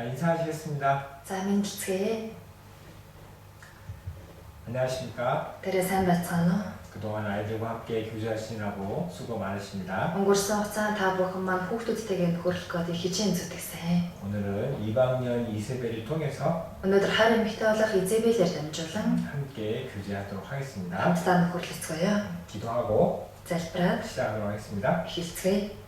인사하시겠습니다. За мэдлцгээе. 안녕하십니까? Тэрэ сайн байцгаана уу? 그동안 아이들과 함께 교제하시느라고 수고 많으십니다. Өнгөрсөн хугацаанд та бүхэн маань хүүхдүүдтэйгээ нөхөрлөх гээд хичээн зүтгэсэн. 오늘은 2학년 이세벨을 통해서 Өнөөдөр хайр эмэгтэй болох Изабелээр дамжуулан 함께 교제하도록 하겠습니다. хамтдаа нөхөрлөцгөөё. 기도하고 Залбираад 시작하도록 하겠습니다. эхэлцгээе.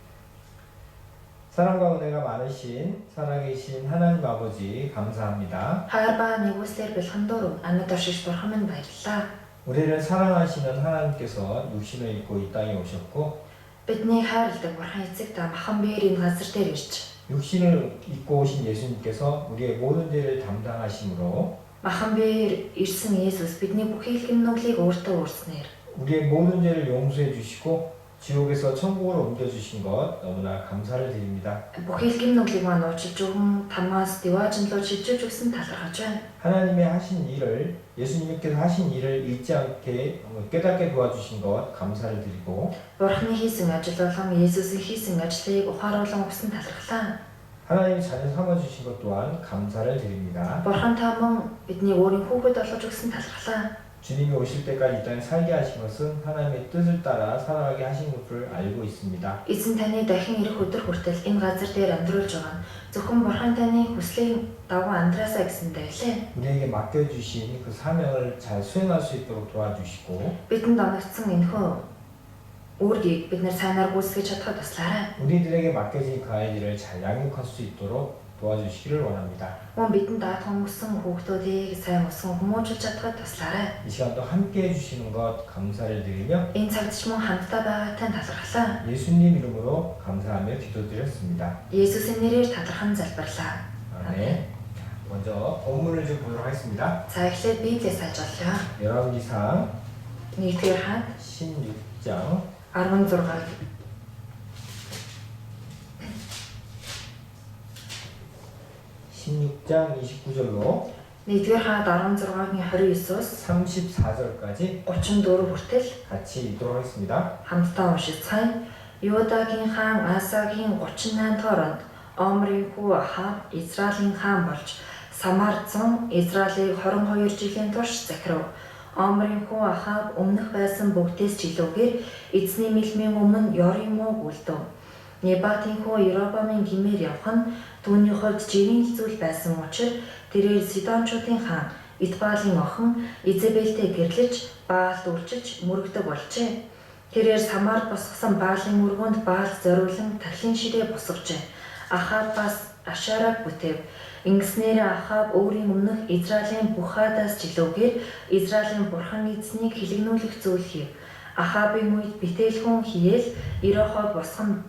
사랑과 은혜가 많으신 살아계신 하나님 아버지 감사합니다. Хайр ба нэгүслэр бэлхэн дуруу амьд оршиж бурхан минь баярлалаа. 우리를 사랑하시는 하나님께서 육신을 입고 이 땅에 오셨고 Бидний хайрладаг бурхан эцэг та махан биеэр энэ газар дээр ирж 육신을 입고 오신 예수님께서 우리의 모든 죄를 담당하심으로 махан биеэр ирсэн Есүс бидний бүхий л гэмнүглийг өөртөө өөрснээр 우리의 모든 죄를 용서해 주시고 지옥에서 천국으로 옮겨주신 것 너무나 감사를 드립니다. бүхий л гэмнүглийг маань уучлж өгөн тамаас дэваажинлуу шилжүүлж өгсөн талархаж байна. 하나님의 하신 일을 예수님께서 하신 일을 잊지 않게 깨닫게 도와주신 것 감사를 드리고 Бурхны хийсэн ажил болон Есүсийн хийсэн ажлыг ухааруулan өгсөн талархлаа. 하나님 자녀 삼아주신 것 또한 감사를 드립니다. Бурхан та мөн бидний өөрийн хүүхэд болгож өгсөн талархлаа. 주님이 오실 때까지 이 땅에 살게 하신 것은 하나님의 뜻을 따라 살아가게 하신 것을 알고 있습니다. Эзэн таны дахин ирэх өдөр хүртэл энэ газар дээр амьдруулж байгаа нь зөвхөн Бурхан таны хүслийн дагуу амьдраасаа гэсэн байлээ. 우리에게 맡겨주신 그 사명을 잘 수행할 수 있도록 도와주시고 Бидэнд оногдсон энэхүү үүргийг бид нэр сайнаар гүйцэтгэж чадхад туслаарай. 우리들에게 맡겨진 그 아이들을 잘 양육할 수 있도록 도와주시기를 원합니다. Мөн бидэнд даатхан өссөн хүүхдүүдийг сайн өсгөн хүмүүжүүлж чадхад туслаарай. 이 시간도 함께 해주시는 것 감사를 드리며 Энэ цагт ч мөн хамтдаа байгаатай талархлаа. 예수님 이름으로 감사하며 기도드렸습니다. Есүсийн нэрээр талархан залбирлаа. 아멘. 먼저 본문을 좀 보도록 하겠습니다. За эхлээд Библиэс хайж олъё. 열왕기상 1-р хаад 16장 16. 16장 29절로 1-р хаад 16-гийн 29-оос 34절까지 34 хүртэл 같이 읽도록 하겠습니다. хамтдаа уншицгаая. Юудагийн хаан Асагийн 38 дахь онд Омрийн хүү Ахав Израилийн хаан болж Самарт зун Израилийг 22 жилийн турш захирав. Омрийн хүү Ахав өмнөх байсан бүгдээс ч илүүгээр эзний мэлмийн өмнө ёрын муу үлдэв. Небатын хүү Иробамын гимээр явах нь түүний хувьд жирийн зүйл байсан учраас тэрээр Сидончуудын хаан Итбаалын охин Изабелтэй гэрлэж Баалд үйлчилж мөрөгдөг болжээ. Тэрээр Самарт босгосон Баалын мөргөнд Баал зориулан тархин ширээ босгожээ. Ахав бас Ашараг бүтэв. Ингэснээр Ахав өөрийн өмнөх Израилийн бүх хаадаас ч илүүгээр Израилийн бурхан эзнийг хилэгнүүлэх зүйл хийв. Ахавын үед битээлхэн хийэл Ирохог босгон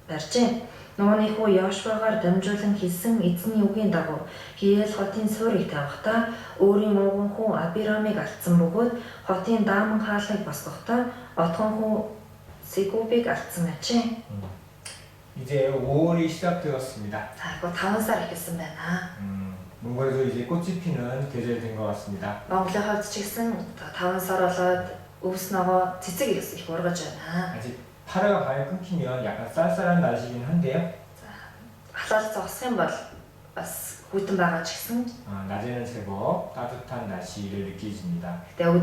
барьжээ. Нууны хүү Йошуагаар дамжуулан хэлсэн эзний үгийн дагуу Хиэл хотын суурийг тавихдаа өөрийн ууган хүү Абирамыг алдсан бөгөөд хотын дааман хаалгыг босгохдоо отгон хүү Сегубыг алдсан ажээ. 이제 5월이 시작되었습니다. За 이거 5 сар эхэлсэн байна. 몽골에도 이제 꽃이 피는 계절이 된 것 같습니다. Монголын хувьд ч гэсэн 5 сар болоод өвс ногоо цэцэг их ургаж байна. 아직 8월가 과연 끊기면 약간 쌀쌀한 날씨긴 한데요. Халаал зогсох юм бол бас хүйтэн байгаа ч гэсэн 낮에는 제법 따뜻한 날씨를 느끼집니다. тэгээ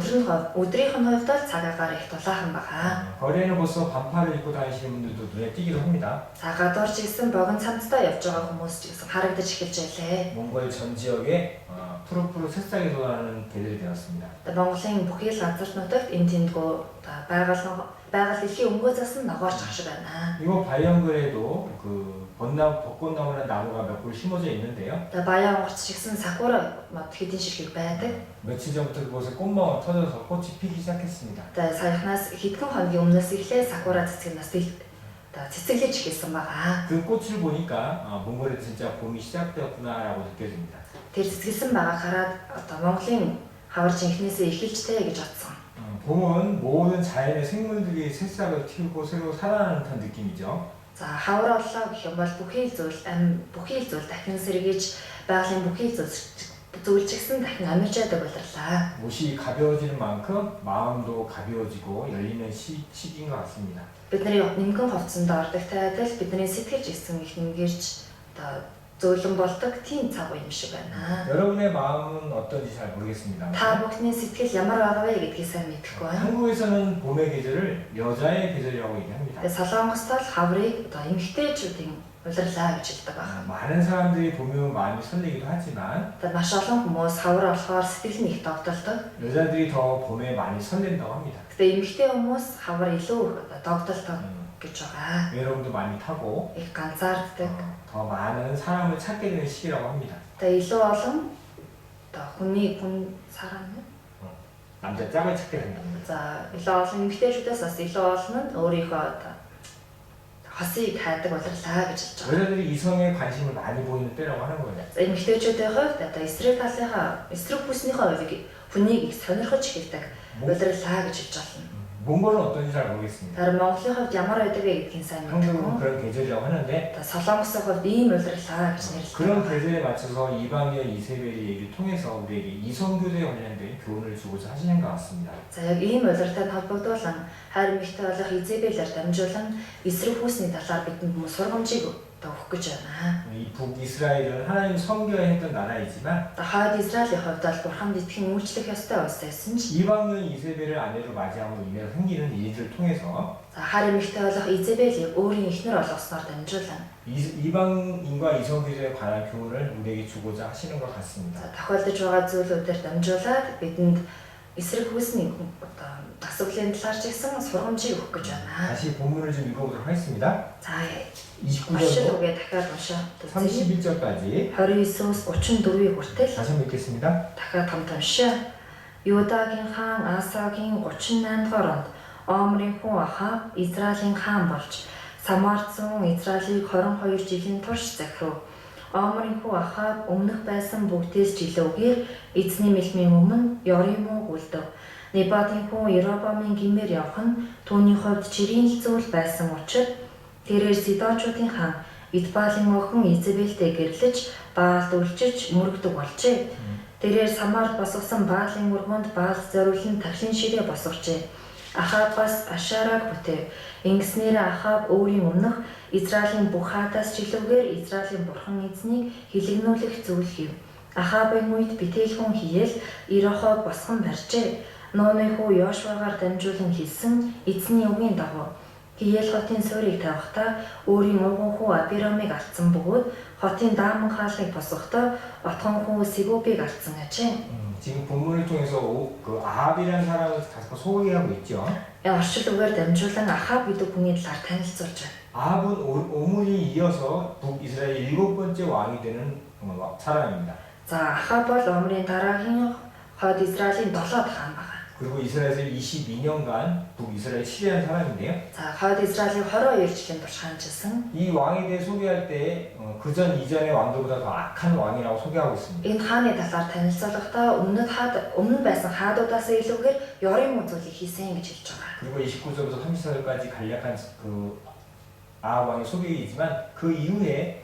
өдрийнх нь хувьд бол цаг агаар их дулаахан байгаа. 거리에는 벌써 반팔을 입고 다니시는 분들도 눈에 띄기도 합니다. За гадуур ч гэсэн богино цамцтай явж байгаа хүмүүс ч гэсэн харагдаж эхэлж байлээ. 몽골 전 지역에 푸르푸르 새싹이 돋아나는 계절이 되었습니다. Монголын бүхий л газар нутагт энэ тэндгүү байгаль дэлхийн өнгөө засан ногоорч ах шиг байна. 이곳 바이언글에도 그 벚꽃나무라는 나무가 몇 그루 심어져 있는데요. Баян урт ч гэсэн сакура мод хэдийн ширхэг байдаг. 며칠 전부터 그곳에 꽃망울 터져서 꽃이 피기 시작했습니다. За саяхнаас хэдхэн хоногийн өмнөөс эхлээ сакура цэцгнээс цэцэглэж эхэлсэн байгаа. 그 꽃을 보니까 몽골에 진짜 봄이 시작되었구나라고 느껴집니다. Тэр цэцгэлсэн байгааг хараад одоо Монголын хаварж инхнээсээ эхэлжтэй гэж бодсон. 봄은 모든 자연의 생물들이 새싹을 틔우고 새로 살아나는 듯한 느낌이죠. За хавар боллоо гэх юм бол бүхий л зүйл дахин сэргийж байгалийн бүхий зүйл ч гэсэн дахин амьж яадаг болрлаа. 옷이 가벼워지는 만큼 마음도 가벼워지고 열리는 시기인 것 같습니다. Бидний нэмгэн хувцсанд ордог тайлбал бидний сэтгэл жисэн их нэнгэрч одоо зөөлөн болдог тийм цаг үе юм шиг байна. 여러분의 마음은 어떤지 잘 모르겠습니다. Та бүхний сэтгэл ямар байгаа вэ гэдгийг сайн мэдэхгүй байна. 한국에서는 봄의 계절을 여자의 계절이라고 얘기합니다. Тэгээ Солонгост бол хаврыг одоо эмэгтэйчүүдийн улирлаа гэж хэлдэг байна. 많은 사람들이 봄이 오면 마음이 설레기도 하지만 Тэгээ маш олон хүмүүс хавар болохоор сэтгэл нь их догдолдог. 여자들이 더 봄에 많이 설렌다고 합니다. Тэгээ эмэгтэй хүмүүс хавар илүү догдолдог гэж байгаа. 외로움도 많이 타고 Их ганцаарддаг. 더 많은 사람을 찾게 되는 시기라고 합니다. Тэгээ илүү олон одоо хүн сарана. 남자 짝을 찾게 된답니다. За илүү олон эмэгтэйчүүдээс бас илүү олон нь өөрийнхөө одоо хосыг хайдаг улирлаа гэж хэлж байгаа. 여자들이 이성에 관심을 많이 보이는 때라고 하는 거예요. За эмэгтэйчүүдийн хувьд одоо эсрэг бүснийхээ хувийг хүнийг их сонирхож эхэлдэг улирлаа гэж хэлж байна. 몽골은 어떤지 잘 모르겠습니다. Тэр Монголын хувьд ямар байдаг вэ гэдгийг сайн 한국은 мэдэхгүй. 그런 계절이라고 하는데 Солонгосын хувьд ийм улирлаа гэж нэрлэдэг. 그런 계절에 맞춰서 이방인 이세벨의 얘기를 통해서 우리에게 이성교제에 관련된 교훈을 주고자 하시는 것 같습니다. За яг ийм улиртай холбогдуулан хайр мэгтэй болох Изебелээр дамжуулан эсрэг хүүсний талаар бидэнд сургамжийг өгөх гэж байна. 이 북이스라엘은 하나님 섬겨야 했던 나라이지만 Хойд Израилийн хувьд бол Бурханд итгэн үйлчлэх ёстой улс байсан ч 이방인 이세벨을 아내로 맞이함으로 인해 생기는 일들을 통해서 хайр мэгтэй болох Изебелийг өөрийн эхнэр болгосноор дамжуулан 이방인과 이성교제에 관한 교훈을 우리에게 주고자 하시는 것 같습니다. тохиолдож байгаа зүйлүүдээр дамжуулаад бидэнд эсрэг хүүсний одоо асуулын талаар ч гэсэн сургамжийг өгөх гэж байна. 다시 본문을 좀 읽어보도록 하겠습니다. За 29절부터 우리가 дахиад уншаад 31절까지 29-өөс 34-ийг хүртэл 다시 한번 읽겠습니다. дахиад хамт уншаа. Юдагийн хаан Асагийн 38 дугаар онд Омрийн хүн Ахав Израилийн хаан болж Самарцун Израилийг 22 жилийн турш захирав. Омрийн хүн Ахав өмнөх байсан бүгдээс жилүүгээр эзний мэлмийн өмнө Ёримог үлдэв. Небатын хүн Иробамын гимээр явах нь түүний хувьд чирийн зүйл байсан учраас тэрээр Сидончуудын хаан Идбаалын охин Изебелтэй гэрлэж Баалд үлчиж мөрөгдөг болжээ. Тэрээр Самарт босгосон Баалын мөргөнд Баал зориулсан тахлын ширээ босгорчээ. Ахав бас Ашараг бүтэв. Ингэснээр Ахав өөрийн өмнөх Израилийн бүх хаадаас жилүүгээр Израилийн бурхан эзнийг хилэгнүүлэх зүйл хийв. Ахавын үед битээлхэн хийгээл Ирохог босгон барьжээ. Нууны хүү Йошуагаар дамжуулан хэлсэн эзний үгийн дагуу Хиел хотын суурийг тавихдаа өөрийн өвгөн хүү Абирамыг алдсан бөгөөд хотын дааман хаалгыг босгохдоо отхон хүү Сегубыг алдсан ажээ. 지금 본문을 통해서 그 아합이라는 사람을 다소 소개하고 있죠. Орчлуугаар дамжуулан Ахав гэдэг хүний талаар танилцуулж байна. 아합은 오므리 이어서 북이스라엘 7번째 왕이 되는 사람입니다. За Ахав бол Омрийн дараагийн хойд Израилийн 7 дахь хаан байна. 그리고 이스라엘에서 22년간 북이스라엘 치리한 사람인데요. За хойд Израилийн 22 жилийн турш хаанчилсан. 이 왕에 대해 소개할 때 그전 이전의 왕들보다 더 악한 왕이라고 소개하고 있습니다. Энэ хааны талаар танилцуулахдаа өмнө байсан хаадуудаас илүүгээр Ёрим зүйлийг хийсэн гэж хэлж байгаа. 그리고 29절부터 34절까지 간략한 그 아합 왕의 소개이지만 그 이후에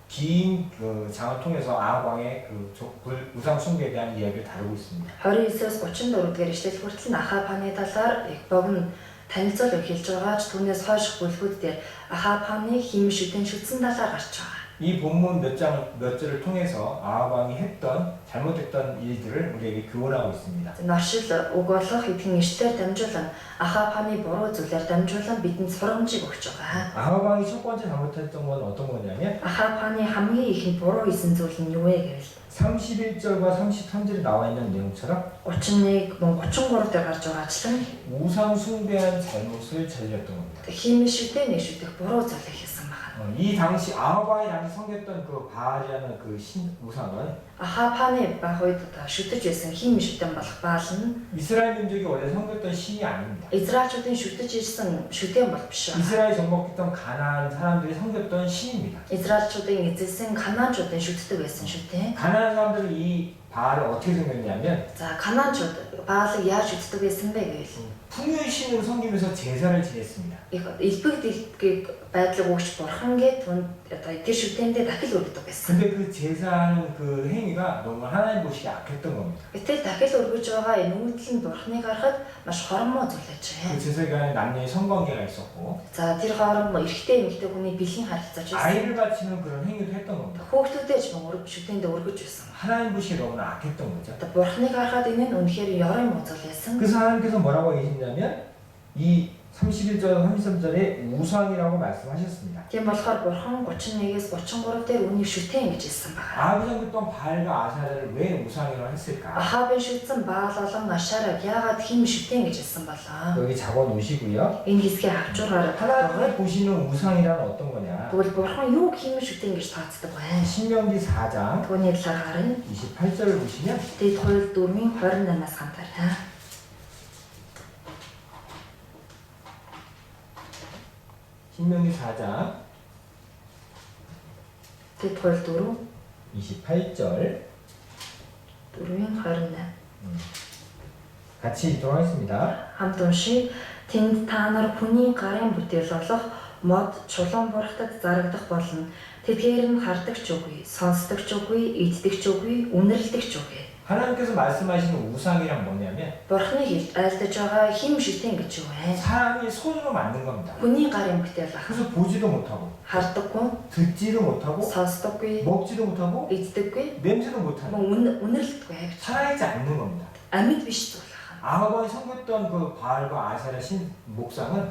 긴 그 장을 통해서 아합 왕의 그 우상 숭배에 대한 이야기를 다루고 있습니다. 29-өөс 34 дугаар ишлэл хүртэл нь Ахав хааны талаар их богино танилцуулга хэлж байгаа ч түүнээс хойш бүлгүүд дээр Ахав хааны химш үтэн шүтсэн талаар гарч байгаа. 이 본문 몇 절을 통해서 아합 왕이 했던 잘못했던 일들을 우리에게 교훈하고 있습니다. Норшил үг болох эдгээр ишлэлээр дамжуулан Ахав хааны буруу зүйлээр дамжуулан бидэнд сургамжийг өгч байгаа. 아합 왕이 첫 번째 잘못했던 건 어떤 거냐면 Ахав хааны хамгийн их буруу хийсэн зүйл нь юу вэ гэвэл 31절과 33절에 나와 있는 내용처럼 31, 33 дээр гарч байгаачлан 우상 숭배한 잘못을 저질렀던 겁니다. химшүтэн нэшүтэх буруу зүйлийг хийсэн байна. 이 당시 아합 왕이 당시 섬겼던 그 바알이라는 그 신 우상은 Ахав хааны байх үед шүтэж байсан химшүтэн болох Баал нь 이스라엘 민족이 원래 섬겼던 신이 아닙니다. Израильчуудын шүтэж ирсэн шүтэн бол биш. 이스라엘 정복했던 가나안 사람들이 섬겼던 신입니다. Израильчуудын эзэлсэн Канаанчуудын шүтдэг байсан шүтэн. 가나안 사람들은 이 바알을 어떻게 섬겼냐면 За Канаанчууд Баалыг яаж үздэг байсан бэ гэвэл 풍요의 신으로 섬기면서 제사를 지냈습니다. их элбэг дэлбэгийг байдлыг өгч бурхангээд одоо тэр шүтээндээ дахил өргөдөг байсан. 근데 그 제사하는 그 행위가 너무 하나님 보시기에 악했던 겁니다. Гэтэл дахил өргөж байгаа энэ үйлдэл нь бурхныг харахад маш хормоо зүйл 그 ажээ. 제사가 남녀의 성관계가 있었고 За тэр хооронд эрэгтэй эмэгтэй хүний бэлгийн харилцаач байсан. 아이를 바치는 그런 행위도 했던 겁니다. Хүүхдүүдээ ч мөн шүтээндээ өргөж байсан. 하나님 보시기에 너무나 악했던 거죠. Одоо бурхныг харахад энэ нь үнэхээр ёрын музал байсан. 그래서 하나님께서 뭐라고 얘기했냐면 이 31절 33절에 우상이라고 말씀하셨습니다. Тийм болохоор бурхан 31-ээс 33 дээр үнийг шүтэн гэж хэлсэн байна. 아합이 섬겼던 바알과 아사랴를 왜 우상이라고 했을까? Ахабын шүтсэн Баал болон Ашараг яагаад хим шүтэн гэж хэлсэн болоо? 여기 적어 놓으시고요. Энэ хэсгийг авчураараа 하나님이 тавьдаг. 보시는 우상이란 어떤 거냐? Тэгвэл бурхан юу хим шүтэн гэж тооцдог вэ? 신명기 4장 Түүний талаар харин 28절을 보시면 Дэд хууль 4-ийн 28-аас хамтаарай. 신명기 4장 Дэд хууль 4, 28절 4-ийн 28. 같이 읽도록 하겠습니다. Хамт уншия. Тэнд та нар хүний гарын бүтээл болох мод чулуун бурхтад зарагдах болно. Тэдгээр нь хардагч үгүй, сонсдогч үгүй, иддэгч үгүй, үнэрлэгч үгүй. 하나님께서 말씀하시는 우상이란 뭐냐면 Бурхны хэлд айлдаж байгаа хим шүтэн гэж юу вэ? 사람이 손으로 만든 겁니다. Хүний гарын бүтээл ах. 그래서 보지도 못하고 Хардаггүй, 듣지도 못하고 сонсдоггүй, 먹지도 못하고 иддэггүй, 냄새도 못하는 мөн үнэрлэггүй гэж. 살아있지 않는 겁니다. Амьд биш зүйл ах. 아합이 섬겼던 그 바알과 아사랴 신 목상은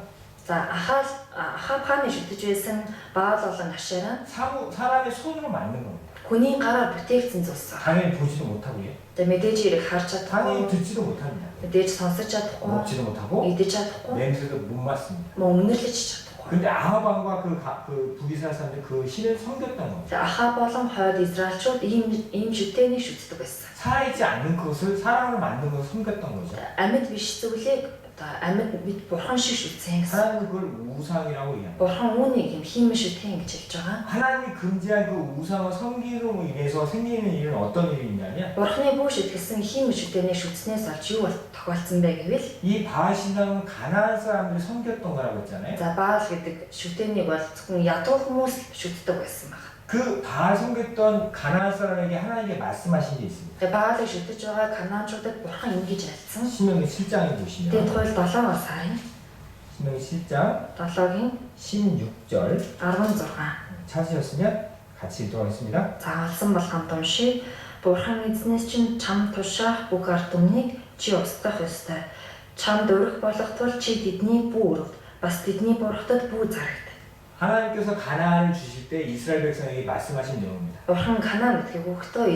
За Ахаб хааны шүтэж байсан Баал болон Ашараа 사람의 손으로 만든 겁니다. хүний гараар бүтээгдсэн зүйлс. 당연히 보지도 못하고요. Тэгээ мэдээж ирэх харж 당연히 чадахгүй, 듣지도 못합니다. мэдээж сонсож чадахгүй, 먹지도 못하고 идэж чадахгүй, 냄새도 못 맡습니다. мөн үнэрлэж чадахгүй. 근데 아합왕과 그 북이스라엘 사람들 그 신을 섬겼던 겁니다. Тэгээ Ахаб болон хойд Израильчууд ийм шүтээнийг шүтдэг байсан. 살아있지 않는 것을 사람으로 만든 것을 섬겼던 거죠. Амьд биш зүйлийг одоо амьд бид бурхан шиг шүтсэн гэсэн. 하나님은 그걸 우상이라고 얘기합니다. Бурхан үүнийг юм хийм шүтэн гэж хэлж байгаа. 하나님이 금지한 그 우상을 섬김으로 인해서 생기는 일은 어떤 일이 있냐면 Бурханы бүү шүтгэлсэн хийм шүтэнийг шүтснээс олж юу тохиолдсон бэ гэвэл 이 바알 신앙은 가나안 사람들이 섬겼던 거라고 했잖아요. за Баал гэдэг шүтэнийг бол зөвхөн ядуу хүмүүс шүтдэг байсан байна. 그 바알 섬겼던 가나안 사람에게 하나님께 말씀하신 게 있습니다. Тэгээ Баалыг шүтэж байгаа Канаанчуудад бурхан ингэж альцсан. 신명기 7장에 Дэд 보시면 хууль 7-аас харин 신명기 7장 7-гийн 16절 16. 찾으셨으면 같이 읽도록 하겠습니다. Загалсан бол хамт уншия. Бурхан эзнээс чинь чам тушаах бүх ард түмнийг чи устгах ёстой. Чамд өрөх болох тул чи тэдний бүү өрөв. Бас тэдний бурхтад бүү зарагд. 하나님께서 가나안을 주실 때 이스라엘 백성에게 말씀하신 내용입니다. Бурхан Канаан гэдгийг өгөхдөө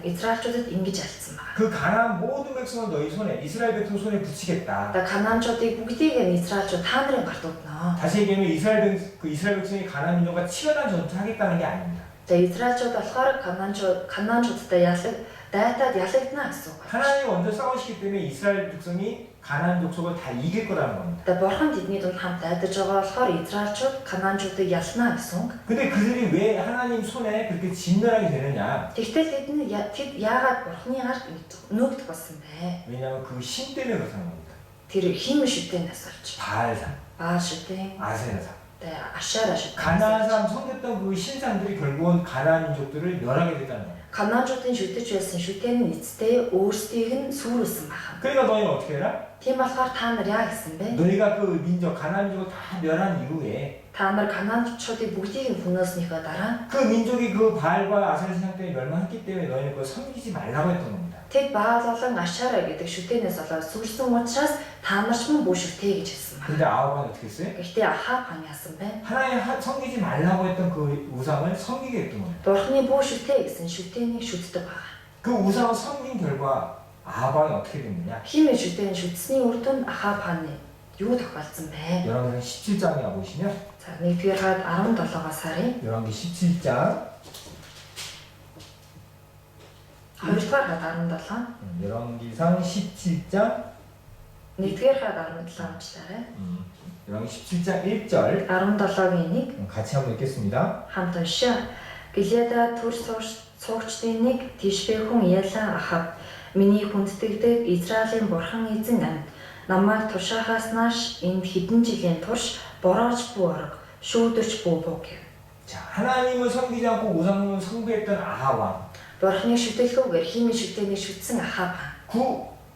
Израильчуудад ингэж альцсан байна. 그 가나안 모든 백성을 너희 손에 이스라엘 백성 손에 붙이겠다. Одоо Канаанчуудыг бүгдийг нь Израильчууд та нарын гарт өгнө. 다시 얘기하면 이스라엘 백성이 가나안 민족과 치열한 전투하겠다는 게 아닙니다. Тэгээ Израильчууд болохоор Канаанчуудтай дайтаад ялагдана гэсэн үг. 하나님이 먼저 싸우시기 때문에 이스라엘 백성이 가나안 족속을 다 이길 거라는 겁니다. Тэгээ Бурхан тэдний дунд хамт айдаж байгаа болохоор Израильчууд Канаанчуудыг ялнаа гэсэн үг. 근데 그들이 왜 하나님 손에 그렇게 진멸하게 되느냐? Тэгтэл тэд яагаад Бурханы гарт нөөгдөх болсон бэ? 왜냐하면 그 신 때문에 그렇다는 겁니다. Тэр хим шүтэнээс болж. 바알산, Баал шүтэн, 아세라산. тэгээ Ашара шүтэн. 가나안 사람 섬겼던 그 신상들이 결국은 가나안 민족들을 멸하게 됐다는 겁니다. Канаанчуудын шүтэж байсан шүтэн нь эцтэй өөрсдийг нь сүрүүлсэн байна. 그러니까 너희는 어떻게 해라? Тийм болохоор та нар яа гэсэн бэ? 너희가 그 민족 가나안 민족을 다 멸한 이후에 Та нар Канаанчуудыг бүгдийг нь хүнөөснийхөө дараа 그 민족이 그 바알과 아세라 신상 때문에 멸망했기 때문에 너희는 그걸 섬기지 말라고 했던 겁니다. тэд Баал болон Ашара гэдэг шүтэнээс болоод сүрсэн учраас та нар ч мөн бүү шүтээ гэж хэлсэн байна. 근데 아합은 어떻게 했어요? Гэхдээ Ахаб хаан яасан бэ? 하나님 섬기지 말라고 했던 그 우상을 섬기게 했던 거예요. Бурхны бүү шүтээ гэсэн шүтэнийг шүтдэг байна. 그 우상을 섬긴 결과 아합왕이 어떻게 됐느냐? Химээ шүтэн шүтсний үр дүнд Ахаб хааны юу тохиолдсон бэ? 열왕기상 17장에 가보시면 За 1-р хаад 17-аас харъя. 열왕기 17장 2-р хаад 17, 열왕기상 17장 1-р хаад 17 амжилтаарай. 열왕기 17장 1절 17-гийн 1 같이 한번 읽겠습니다. хамт уншаа. Гэлэда төр Цуугчдын нэг Тишбэ хүн Ялан Ахав миний хүнддэгдэг Израилийн бурхан эзэн амь намайг тушаахаас нааш энэ хэдэн жилийн турш бороож буй орог шүүдэрч буй бог гэв. 자, 하나님을 섬기지 않고 우상을 숭배했던 아합 왕. Бурханы шүтэлгүйгээр химийн шүтээнийг шүтсэн Ахав хаан. 그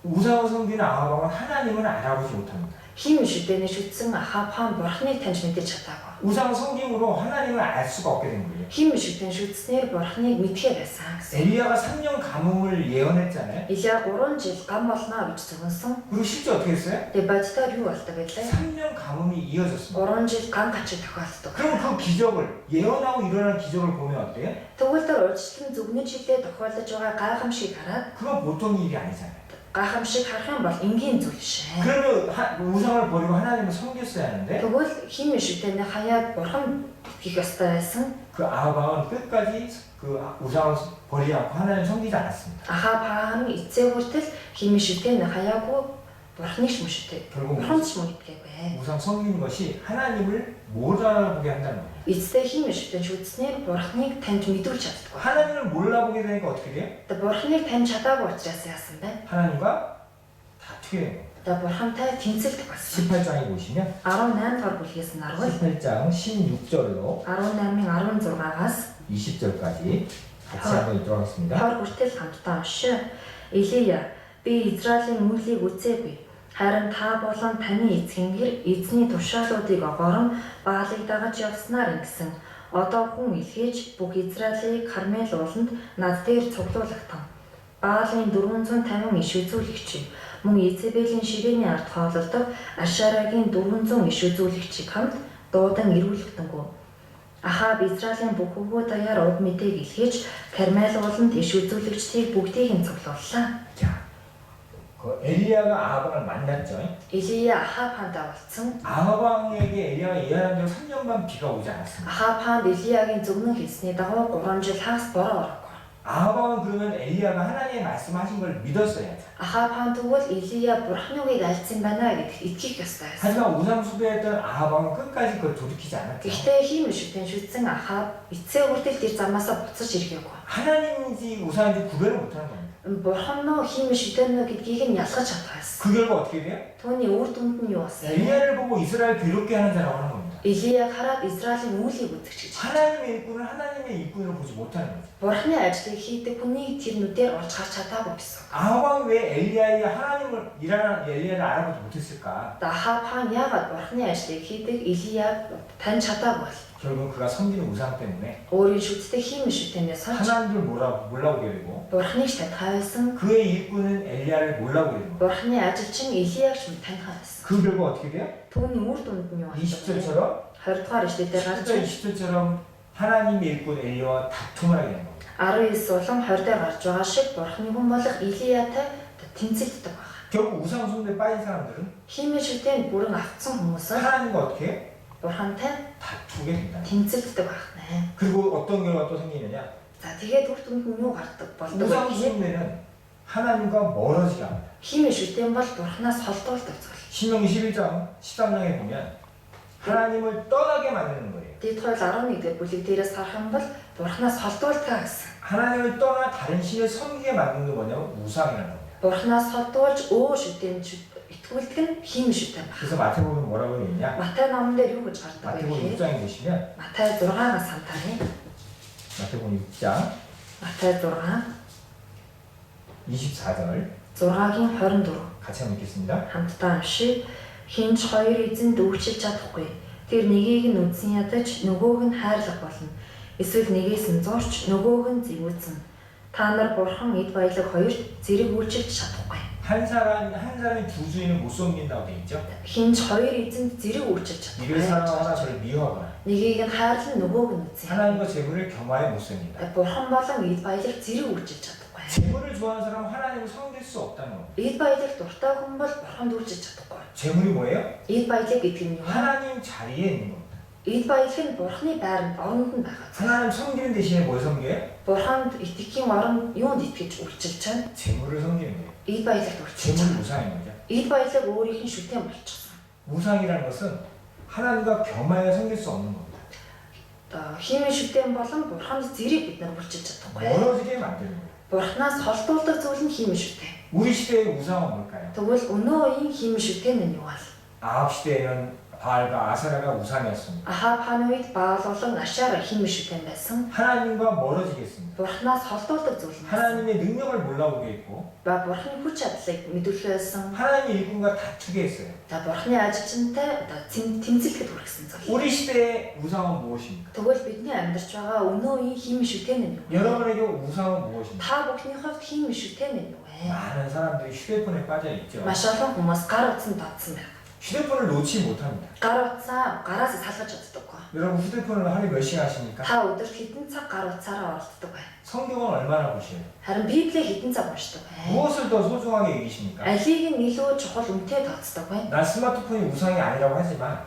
우상을 섬기는 아합 왕은 하나님을 알아보지 못합니다. Химийн шүтээнийг шүтсэн Ахав хаан бурханыг таньж мэдэж чадаагүй. 우상 섬김으로 하나님을 알 수가 없게 된 거예요. Химийн шүтэн шүтснээр бурханыг мэдхээ байсан гэсэн. 엘리야가 3년 가뭄을 예언했잖아요. Илия 3 жил гам болно гэж зөвгөнсөн. 그리고 실제 어떻게 했어요? Тэгээ боддоор юу болдог гэлээ? 3년 가뭄이 이어졌습니다. 3 жил гам гачиг тохиолддог. 그럼 그 기적을 예언하고 일어난 기적을 보면 어때요? Тэгвэл тэр урьдчилан зөвгнөж хилээ тохиолдож байгаа гайхамшиг хараад 그건 보통 일이 아니잖아요. гайхамшиг харах юм бол энгийн зүйл шээ. 그러면 우상을 버리고 하나님을 섬겼어야 하는데 Тэгвэл химийн шүтэний хаяад бурхан хийх ёстой байсан. 그 아합 왕은 끝까지 그 우상을 버리지 않고 하나님을 섬기지 않았습니다. Ахав хаан эцээ хүртэл химийн шүтэний хаяагүй бурханыг ч мөшөтэй. 결국 Бурхан ч мөдгээгүй. 우상 섬기는 것이 하나님을 못 알아보게 한다는 거예요. Эцээ химийн шүтэн шүтснээр бурханыг таньж мэдүүлж чаддаггүй. 하나님을 몰라보게 되니까 어떻게 돼요? Тэгээ бурханыг таньж чадаагүй учраас яасан бэ? 하나님과 다투게 된 거예요. Тэгээ бурхантай тэнцэлдэг болсон. 18장에 보시면 18 дугаар бүлгээс нь харвал 18장 16절로 18-ын 16-аас 20절까지 같이 한번 읽도록 하겠습니다. 20 хүртэл хамтдаа уншия. Илия би Израилийн үйлийг үзээгүй. Харин та болон таны эцгийн гэр эзний тушаалуудыг огоорон Баалыг дагаж явснаар ингэсэн. Одоо хүн илгээж бүх Израилийг Кармел ууланд над дээр цуглуулгатан. Баалын 450 иш үзүүлэгчийг мөн Изебелийн ширээний ард хоололдог Ашарагийн 400 иш үзүүлэгчийг хамт дуудан ирүүлэгдэнгүү. Ахав Израилийн бүх хөвгүүд даяар уг мэдээг илгээж Кармел ууланд иш үзүүлэгчдийг бүгдийг нь цуглууллаа. 자, 그 엘리야가 아합 왕을 만났죠. Илия Ахав хаантай уулзсан. 아합 왕에게 엘리야가 예언한 지 3년 반 비가 오지 않았습니다. Ахав хаанд Илиягийн зөвнөн хэлсний дагуу 3 жил хагас бороо ороогүй. 아합 왕은 그러면 엘리야가 하나님의 말씀하신 걸 믿었어야죠. Ахав хаан тэгвэл Илия бурханы үгийг альцсан байна гэдэгт итгэх ёстой байсан. 하지만 우상 숭배했던 아합 왕은 끝까지 그걸 돌이키지 않았죠. Гэхдээ хиймэл шүтэн шүтсэн Ахав эцээ хүртэл тэр замаасаа буцаж иргээгүй. 하나님인지 우상인지 구별을 못하는 겁니다. Бурхан нөө хиймэл шүтэн нөө гэдгийг нь ялгаж чадхаас. 그 결과 어떻게 돼요? Түүний үр дүнд нь юу болсон? 엘리야를 보고 이스라엘 괴롭게 하는 자라고 하는 겁니다. Илияг хараад Израилийн үйлийг үзэгч гэж. 하나님의 일꾼을 하나님의 일꾼으로 보지 못하는 거죠. Бурханы ажлыг хийдэг хүнийг тэр нүдээр олж харж чадаагүй гэсэн. 아합 왕이 왜 엘리야의 하나님을 일하는 엘리야를 알아보지 못했을까? Ахав хаан яагаад бурханы ажлыг хийдэг Илияг таньж чадаагүй бол? 결국 그가 섬기는 우상 때문에 Өөрийн шүтдэг хиймэл шүтэнээс хойш 하나님을 몰라보게 되고 бурханыг ч таньхаасан. 그의 일꾼은 엘리야를 몰라보게 되는 거예요. Бурханы ажилчин Илияг ч таньхаасан. 그 결과 어떻게 돼요? Түүний үр дүнд нь юу 20절처럼 20 дугаар эшлэлээр гарч 10절 20절처럼 하나님의 일꾼 엘리야와 다툼을 하게 되는 겁니다. 19 улам 20 дээр гарч байгаа шиг бурханы хүн болох Илиятай тэнцэлддэг байна. 결국 우상 숭배에 빠진 사람들은 Хиймэл шүтэнд бүрэн автсан хүмүүс은 하나님과 어떻게 해요? бурхантай 다투게 된다. тэнцэлддэг байна. 그리고 어떤 결과가 또 생기느냐? За тэгээд үр дүнд нь юу гардаг болдог 우상 вэ? 숭배는 하나님과 멀어지게 합니다. Хиймэл шүтэн бол бурханаас холдуулдаг зүйл. 신명기 11장 13장에 보면 하나님을 떠나게 만드는 거예요. Дэд хууль 11-р бүлэг дээрээс харах юм бол бурханаас холдуулдаг гэсэн. 하나님을 떠나 다른 신을 섬기게 만드는 게 뭐냐면 우상이라는 겁니다. Бурханаас холдуулж өө шүтэн итгүүлдэг нь хиймэл шүтэн байна. 그래서 마태복음 뭐라고 되어 있냐? Матай номон дээр юу гэж гардаг вэ? 마태복음 6장에 보시면 Матай 6-аас хамтарна. 마태복음 6장 Матай 6 24절 6-гийн 24 같이 한번 읽겠습니다. хамтдаа уншия. Хинч хоёр эзэн дүүчилж чадахгүй. Тэр нэгийг нь үдсэн ядаж нөгөөг нь хайрлах болно. Эсвэл нэгээс нь зурч нөгөөг нь зэвүүцэн. Та нар бурхан эд баялаг хоёрт зэрэг үйлчилж чадахгүй. 한 사람이 두 주인을 못 섬긴다고 되어 있죠. Хинч хоёр эзэнд зэрэг үйлчилж 이를 사랑하거나 чадахгүй. 저를 미워하거나 Нэгийг нь хайрлан нөгөөг нь үдсэн. 하나님과 재물을 겸하여 못 섬긴다. Бурхан болон эд баялаг зэрэг үйлчилж чадахгүй. 재물을 좋아하는 사람은 하나님을 섬길 수 없다는 겁니다. Эд баялаг дуртай хүн бол бурханд үйлчилж чадахгүй. 재물이 뭐예요? Эд баялаг гэдэг нь юу? 하나님 자리에 있는 겁니다. Эд баялаг нь бурханы байранд оронд нь байгаа. 하나님 섬기는 대신에 뭘 섬겨요? Бурханд итгэхийн оронд юунд итгэж үйлчилж чана? 재물을 섬기는 거예요. Эд баялагд үйлчилж 재물이 чана. 우상인 거죠. Эд баялаг өөрийнх нь шүтэн болчихсон. 우상이라는 것은 하나님과 겸하여 섬길 수 없는 겁니다. Хиймийн шүтэн болон бурханы зэрэг бид нар үлчилж чадахгүй. 멀어지게 만드는 거예요. Бурханаас холдуулдаг зүйл нь хиймийн шүтэн. 우리 시대의 우상은 뭘까요? Тэгвэл өнөө үеийн хиймийн шүтэн нь юу вэ? 아합 시대에는 바알과 아사라가 우상이었습니다. Ахав хааны үед Баал болон Ашара хиймийн шүтэн байсан. 하나님과 멀어지겠습니다. Бурханаас холдуулдаг зүйл нь байсан. 하나님의 능력을 몰라보게 했고 Ба бурханы хүч чадлыг мэдүүлэх байсан. 하나님의 일꾼과 다투게 했어요. Бурханы ажилчинтай тэмцэлэхэд хүргэсэн зүйл. 우리 시대의 우상은 무엇입니까? Тэгвэл бидний амьдарч байгаа өнөө үеийн хиймийн шүтэн нь юу вэ? 여러분에게 우상은 무엇입니까? Та бүхний хувьд хиймийн шүтэн нь юу вэ? 많은 사람들이 휴대폰에 빠져 있죠. Маш олон хүмүүс гар утсанд додсон байна. 휴대폰을 놓지 못합니다. Гар утсаа гараас салгаж чаддаггүй. 여러분 휴대폰을 하루에 몇 시간 하십니까? Та өдөрт хэдэн цаг гар утсаараа оролддог вэ? 성경은 얼마나 보셔요? Харин Библийг хэдэн цаг уншдаг вэ? 무엇을 더 소중하게 여기십니까? Алийг нь илүү чухал үнэтэй тооцдог вэ? 난 스마트폰이 우상이 아니라고 하지만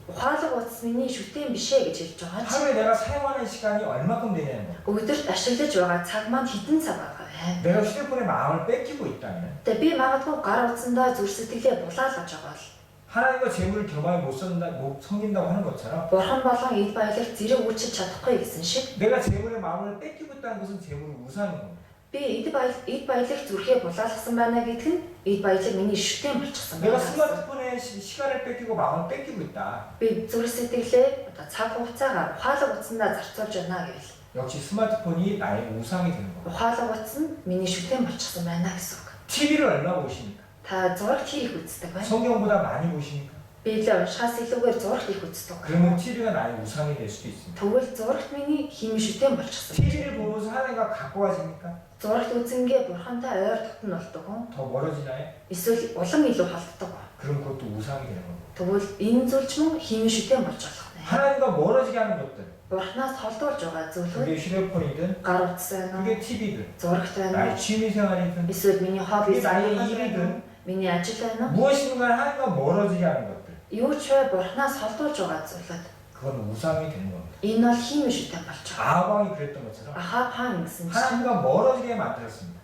Ухаалаг утас миний шүтэн биш ээ гэж хэлж байгаа ч 하루에 내가 사용하는 시간이 얼마큼 되냐는 거예요. өдөрт ашиглаж байгаа цаг маань хэдэн цаг байгаа вэ? 내가 휴대폰에 마음을 뺏기고 있다면 Тэгээ би магадгүй гар утсандаа зүрх сэтгэлээ булаалгаж байгаа бол 하나님과 재물을 겸하여 못 섬긴다고 하는 것처럼 бурхан болон эд баялаг зэрэг үйлчилж чадахгүй гэсэн шиг 내가 재물의 마음을 뺏기고 있다는 것은 재물이 우상인 겁니다. би эд баялаг зүрхээ булаалгасан байна гэдэг нь эд баялаг миний шүтэн болчихсон 내가 байна. 스마트폰에 시간을 뺏기고 마음을 뺏기고 있다. Би зүрх сэтгэлээ цаг хугацаагаар ухаалаг утсандаа зарцуулж байна гэвэл 역시 스마트폰이 나의 우상이 되는 겁니다. ухаалаг утас нь миний шүтэн болчихсон байна гэсэн үг. TV를 얼마 보십니까? Та зураг хийх үздэг байна. 성경보다 많이 보십니까? Библийг уншихаас илүүгээр зураг хийх үздэг. 그러면 TV가 나의 우상이 될 수도 있습니다. Тэгвэл зурагт миний хиймийн шүтэн болчихсон. TV를 보면서 하나님과 가까워집니까? Зурагт үзэнгээ бурхантай ойр дотн болдог уу? 더 멀어지나요? Эсвэл улам илүү холддог уу? 그럼 그것도 우상이 되는 겁니다. Тэгвэл энэ зүйл ч мөн хиймийн шүтэн болж болох нэ. 하나님과 멀어지게 하는 것들, Бурханаас холдуулж байгаа зүйлүүд 그게 휴대폰이든 гар утас байна уу? 그게 TV든 Зурагт байна 나의 уу? 취미생활이든 Эсвэл миний хобби 그게 나의 байна уу? 일이든 Миний ажил байна уу? 무엇이든가 하나님과 멀어지게 하는 것들, Юу ч бай бурханаас холдуулж байгаа зүйлүүд 그건 우상이 되는 겁니다. энэ бол хиймийн шүтэн болж байгаа. 아합왕이 그랬던 것처럼 Ахав хаан гэсэн чинь 하나님과 멀어지게 만들었습니다.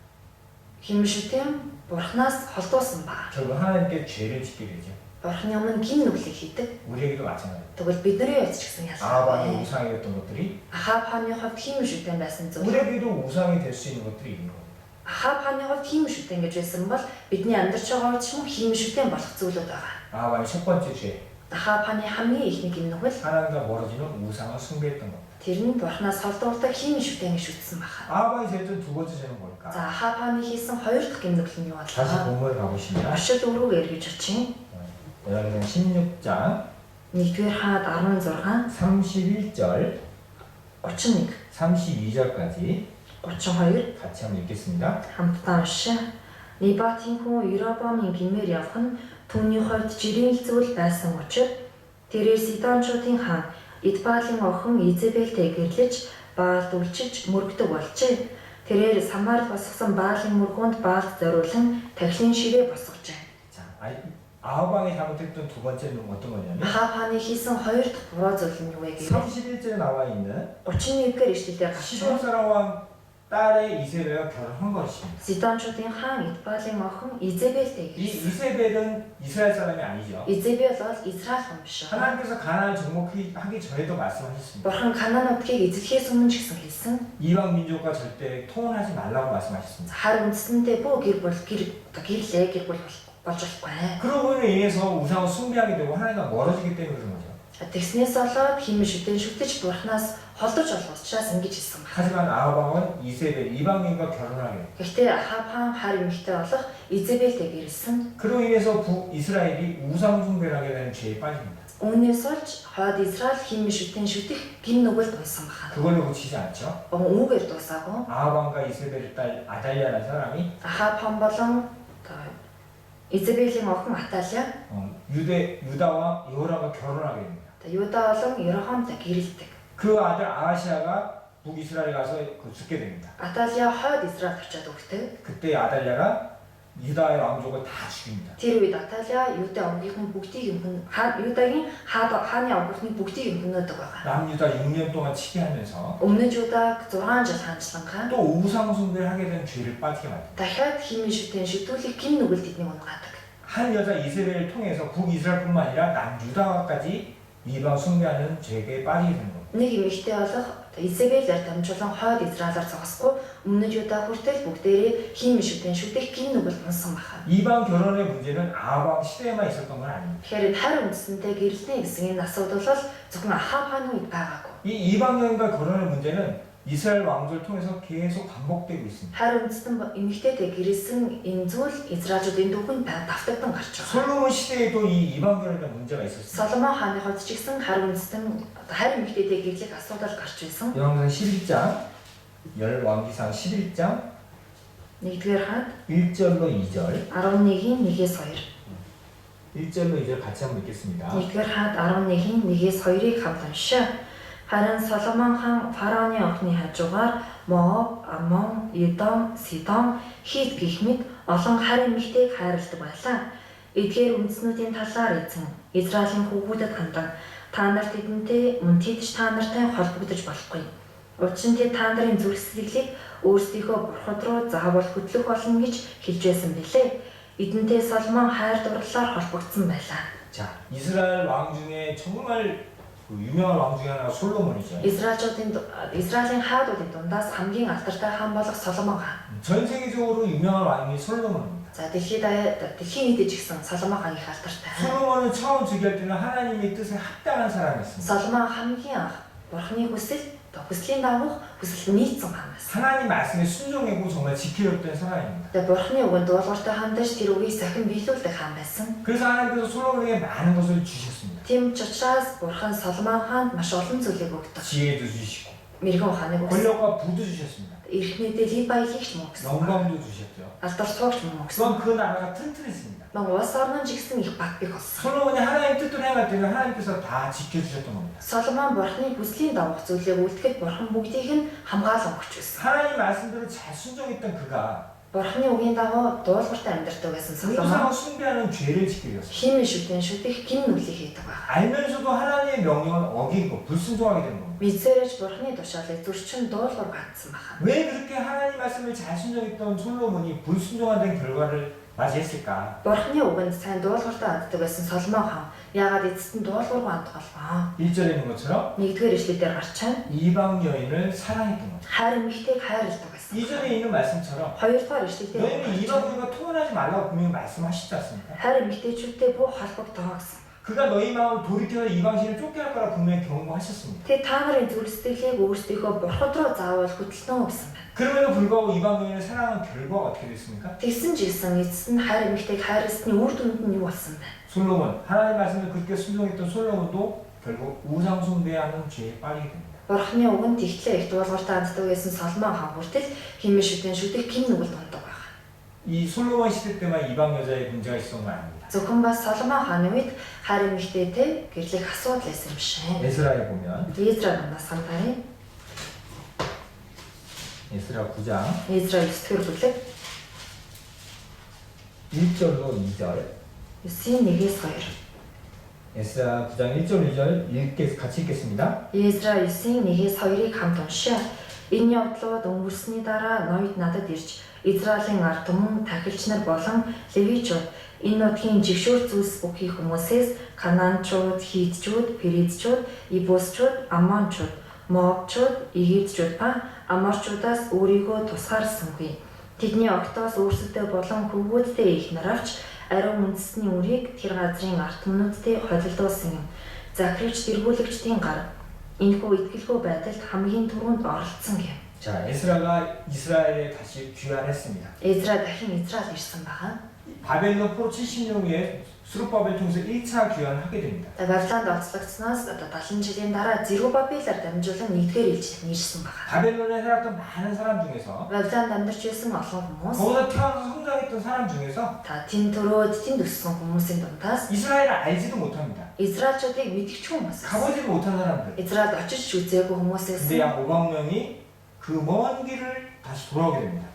хиймийн шүтэн бурханаас холдуулсан ба. 결국 하나님께 죄를 짓게 되죠. Бурханы өмнө гин нүглийг хийдэг. 우리에게도 마찬가지입니다. Тэгвэл бидний хувьд ч гэсэн 아합왕이 ялгаатай. 우상이었던 것들이 Ахав хааны хувьд хиймийн шүтэн байсан зүйл. 우리에게도 우상이 될 수 있는 것들이 있는 겁니다. Ахав хааны хувьд хиймийн шүтэн гэж байсан бол бидний амьдарч байгаа үед ч мөн хиймийн шүтэн болох зүйлүүд байгаа. 아합왕의 첫 번째 죄, Ахав хааны хамгийн ихний гин нүгэл 하나님과 멀어지는 우상을 숭배했던 겁니다. тэр нь бурханаас холдуулдаг хиймийн шүтэн гэж үзсэн байна. 아합왕이 제일 두 번째 죄는 뭘까? За Ахав хааны хийсэн хоёр дахь гин нүгэл нь юу 다시 болов? 본문에 가보시면 Оршил өргөг эргэж очих. 여러분 16장 1-р хаад 16, 31절 31, 32절까지 32 같이 한번 읽겠습니다. хамтдаа уншаа. Небатийн хүн Иробамын гимээр явах нь түүний хувьд жирийн зүйл байсан учраас тэрээр Сидончуудын хаан Идбаалын охин Изебелтэй гэрлэж Баалд үлчилж мөргөдөг болжээ. тэрээр Самард босгосон Баалын мөргөнд Баалд зориулан тахилын ширээ босгожээ. 자, 아합왕이 잘못했던 두 번째는 어떤 거냐면 Ахав хааны хийсэн хоёр дахь буруу зүйл нь юу вэ гэвэл 31절에 나와 있는 31-р ишлэлээр гарч 시돈 사람 왕 딸의 이세벨과 결혼한 것입니다. Сидончуудын хаан Идбаалын охин Изебелтэй 이 гэрлээ. 이세벨은 이스라엘 사람이 아니죠. Изебел бол Израиль хүн биш. 하나님께서 가나안 정복하기 전에도 말씀하셨습니다. Бурхан Канаануудыг эзлэхээс өмнө ч гэсэн хэлсэн. 이방 민족과 절대 통혼하지 말라고 말씀하셨습니다. Хар үндсэндээ бүү гэр гэрлээ гэр бүл болж болохгүй. 그러므로 인해서 우상을 숭배하게 되고 하나님과 멀어지기 때문에 그런 거죠. Тэгснээс болоод хиймэн шүтэн шүтэж Бурханаас холдож болох учраас ингэж хэлсэн байна. 하지만 아합왕은 이세벨 이방인과 결혼하게 됩니다. Гэхдээ Ахав хаан хар эмэгтэй болох Изебелтэй гэрэлсэн. 그로 인해서 북이스라엘이 우상 숭배를 하게 되는 죄에 빠집니다. Үүнээс болж хойд Израиль хиймэн шүтэн шүтэх гин нүгэлд унсан байна. 그걸로 그치지 않죠. Үүгээр дуусаагүй. 아합왕과 이세벨의 딸 아달리아라는 사람이 Ахав хаан болон Изебелийн охин Аталия 유다와 여호람과 결혼하게 됩니다. Юда болон Ерохомтой гэрэлдэг. 그 아들 아하시아가 북이스라엘 가서 죽게 됩니다. Аталия хойд Израиль очиод өгдөг. 그때 아달리아가 유다의 왕족을 다 죽입니다. Тэр үед Аталия Юда омгийнхын бүгдийг Юдагийн хааны омгийнхны бүгдийг хөнөөдөг байгаа. 남유다 6년 동안 치게하면서 Өмнөж Юдаг 6 жил хаанчлангаа 또 우상 숭배를 하게 된 죄를 빠지게 만듭니다. дахиад хиймэн шүтэн шүтүүлэх гин нүгэлд эднийг унгаадаг. 한 여자 이세벨을 통해서 북이스라엘뿐만 아니라 남유다까지 이방 숭배하는 죄에 빠지게 되는 겁니다. Нэг эмэгтэй болох Изабелээр дамжуулан хойд Израилаар зогсохгүй өмнөд Юда хүртэл бүгдээрээ хин мишүүдэн шүдэх гин нүгэл унсан баха. 이방 결혼의 문제는 아방 시대에만 있었던 건 아닙니다. Тэгэхээр хар үндсэнтэй гэрлэнэ гэсэн энэ асуудал бол зөвхөн Ахав хааны үед байгаагүй. 이 이방 여인과 결혼의 문제는 이스라엘 왕조를 통해서 계속 반복되고 있습니다. Хар үндсэн эмэгтэйтэй гэрэлсэн энэ зүйл Израильчуудын түүхэнд давтагдсан гарч байгаа. 솔로몬 시대에도 이 이방 결혼에 대한 문제가 있었습니다. Соломон хааны хувьд ч гэсэн хар үндсэн хар эмэгтэйтэй гэрлэх асуудал гарч байсан. 열왕기상 11장 열왕기상 11장 1-р хаад 1절로 2절 11-ийн 1-ээс 2. 1절로 2절 같이 한번 읽겠습니다. 1-р хаад 11-ийн 1-ээс 2-ыг хамт уншаа. Харин Соломон хаан фараоны охины хажуугаар Моаб, Амон, Едом, Сидом, Хит гэх мэт олон хар эмэгтэйг хайрладаг байлаа. Эдгээр үндснүүдийн талаар эзэн Израилийн хүүгүүдэд хандан та нарт эдэнтэй мөн тэд ч та нартай холбогдож болохгүй. Учир нь тэд та нарын зүрх сэтгэлийг өөрсдийнхөө бурхад руу заавал хөтлөх болно гэж хэлж байсан билээ. Эдэнтэй Соломон хайр дурлалаар холбогдсон байлаа. 자, 이스라엘 왕 중에 정말 그 유명한 왕 중에 하나가 솔로몬이죠. Израилийн хаадуудын дундаас хамгийн алдартай хаан болох Соломон хаан. 전 세계적으로 유명한 왕이 솔로몬입니다. За дэлхийн нийтэд ч гэсэн Соломон хаан их алдартай. 솔로몬은 처음 즉위할 때는 하나님의 뜻에 합당한 사람이었습니다. Соломон хамгийн анх Бурхны хүслийн дагуух хүсэлд нийцсэн хаан байсан. 하나님 말씀에 순종하고 정말 지켜줬던 사람입니다. Тэгээ Бурхны үгэнд дуулууртай хандаж тэр үгийг сахин биелүүлдэг хаан байсан. 그래서 하나님께서 솔로몬에게 많은 것을 주셨습니다. Тийм ч учраас Бурхан Соломон хаанд маш олон зүйлийг өгдөг. 지혜도 주시고 Мэргэн ухааныг өгсөн. 권력과 부도 주셨습니다. Эрхнээдээ лид баялагч мөн өгсөн. 영광도 주셨죠. Алдар суугч мөн өгсөн. 또한 그 나라가 튼튼했습니다. Мөн улс орн нь ч гэсэн их батбих болсон. 솔로몬이 하나님 뜻대로 행할 때는 하나님께서 다 지켜주셨던 겁니다. Соломон Бурхны хүслийн дагуух зүйлийг үйлдэхэд Бурхан бүгдийг нь хамгаалan өгч байсан. 하나님 말씀대로 잘 순종했던 그가 Бурхны үгийн дагуу дуулууртай амьдардаг байсан Соломон 우상을 숭배하는 죄를 짓게 되었습니다. хин шүтэн шүтэх гин нүглийг хийдэг байна. 알면서도 하나님의 명령을 어기고 불순종하게 되는 겁니다. Мэдсээрэж Бурхны тушаалыг зөрчин дуулуур гацсан байна. 왜 그렇게 하나님 말씀을 잘 순종했던 솔로몬이 불순종한 결과를 맞이했을까? Бурхны үгэнд сайн дуулууртай ханддаг байсан Соломон хаан яагаад эцэст нь дуулуургүй хандах болов? 1절에 있는 것처럼 1-р эшлэлээр гарч байна. 이방 여인을 사랑했던 거죠. Хайр эмэгтэйг хайрладаг байсан. 2절에 있는 말씀처럼 2-р эшлэлээр 너희는 이방 여인과 통혼하지 말라고 분명히 말씀하시지 않습니까? хайр эмэгтэйчүүдтэй бүх холбогдоо гэсэн. 그가 너희 마음을 돌이켜서 이방신을 쫓겨날 거라 분명히 경고하셨습니다. Тэгээ та нарын зүрх сэтгэлийг өөрсдийнхөө бурхад руу заавал хөтлөнө гэсэн байна. 그럼에도 불구하고 이방 여인을 사랑한 결과가 어떻게 됐습니까? Тэгсэн ч гэсэн эцэст нь хайр эмэгтэйг хайрласны үр дүнд нь юу болсон бэ? 솔로몬, 하나님 말씀을 그렇게 순종했던 솔로몬도 결국 우상 숭배하는 죄에 빠지게 됩니다. Бурхны үгэнд ихтлээ их дуулууртай ханддаг байсан Соломон хаан хүртэл химээ шүтэн шүтэх гин нүгэл дунддаг байна. 이 솔로몬 시대 때만 이방 여자의 문제가 있었던 건 아닙니다. Зөвхөн бас Соломон хааны үед хайр эмэгтэйтэй гэрлэх асуудал байсан юм шиг. 에스라에 보면 Израиль намнаас хамтараа 에스라 9장 Израиль 9-р бүлэг 1절로 2절 9-1-2 에스라 9장 1절 2절 같이 읽겠습니다. Израиль 9-1-2-ыг хамт уншаа. Энэ явдлууд өнгөрсөний дараа ноёд надад ирж Израилийн ард түмэн тахилч нар болон левичүүд энэ нутгийн жигшүүр зүйлс бүхий хүмүүсээс Канаанчууд, Хитчүүд, Перизчүүд, Ибусчүүд, Амончууд, Моабчууд, Египтчүүд ба Аморчуудаас өөрийгөө тусгаарлсангүй. Тэдний огтоос өөрсдөө болон хөвгүүдтэй их нар авч ариун үндэсний үрийг тэр газрын ард түмнүүдтэй холилдуулсан юм. Захирч тэргүүлэгчдийн гар энэхүү итгэлгүй байдалд хамгийн түрүүнд оролцсон гэв. 자, 에스라가 이스라엘에 다시 귀환했습니다. Израиль дахин Израиль ирсэн байгаа. 바벨론 포로 70년 후에 수르바벨 통해서 1차 귀환을 하게 됩니다. Вавилонд онцлогдсноос 70 жилийн дараа Зерубабелаар дамжуулан 1-р ээлжид ирсэн байгаа. 바벨론에 살았던 많은 사람 중에서 Вавилонд амьдарч байсан олон хүмүүс 거기서 태어나서 성장했던 사람 중에서 тэн төрөөд тэнд өссөн хүмүүсийн дундаас 이스라엘을 알지도 못합니다. Израильчуудыг мэдгч хүмүүс. 가보지도 못한 사람들. Израильд очиж үзээгүй хүмүүсээс 근데 약 5만 명이 그 먼 길을 다시 돌아오게 됩니다.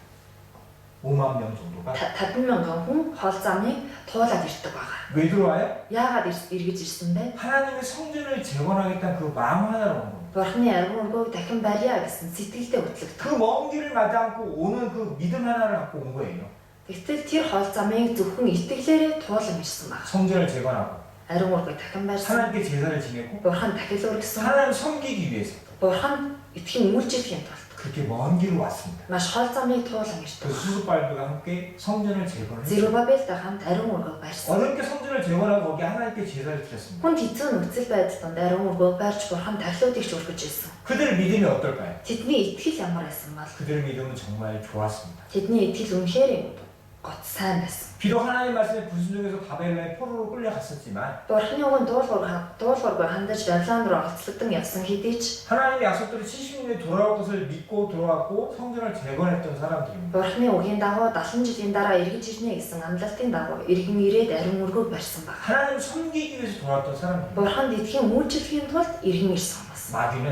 5만 명 정도가. 50,000 хүн хол замыг туулаад ирдэг байгаа. 왜 들어와요? Яагаад эргэж ирсэн бэ? 하나님의 성전을 재건하겠다는 그 마음 하나로 온 겁니다. Бурхны аргун өргөөг дахин барья гэсэн сэтгэлдээ хөтлөгдөв. 그 먼 길을 마다 않고 오는 그 믿음 하나를 갖고 온 거예요. Гэтэл тэр хол замыг зөвхөн итгэлээрээ туулан ирсэн байна. 성전을 재건하고 ариун ургыг дахин барьсан. 하나님께 제사를 지내고 Бурхан дахил өргөсөн. 하나님 섬기기 위해서 Бурхан эдхийн үйлчлэхийн тулд 그렇게 먼 길을 왔습니다. маш хол замыг туулан 그 ирдэг. 수수발부가 함께 성전을 재건했어요. Зерубабелтэй хамт ариун ургыг барьсан. 어렵게 성전을 재건하고 거기 하나님께 제사를 드렸습니다. Хүн хэцүү нөхцөл байдланд ариун ургыг барьж Бурхан тахилуудыг ч өргөж ирсэн. 그들의 믿음이 어떨까요? Тэдний итгэл ямар байсан бол 그들의 믿음은 정말 좋았습니다. тэдний итгэл үнэхээр гот сайн байсан. 비록 하나님의 말씀에 불순종해서 바벨론의 포로로 끌려갔었지만 Бурханы үгэнд дуулуургүй хандаж Вавилон руу олцлогдсон явсан хэдий ч 하나님의 약속대로 70년에 돌아올 것을 믿고 돌아왔고 성전을 재건했던 사람들입니다. Бурханы үгийн дагуу 70 жилийн дараа эргэж ирнэ гэсэн амлалтын дагуу эргэн ирээд ариун ургыг барьсан баг. 하나님 섬기기 위해서 돌아왔던 사람들입니다. Бурханд итгэхийн үйлчлэхийн тулд эргэн ирсэн хүмүүс. 마귀는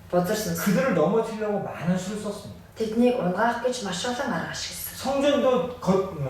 Бузарсан. 그들을 넘어뜨리려고 많은 수를 썼습니다. Тэднийг унгаах гэж маш олон арга ашигласан. 성전도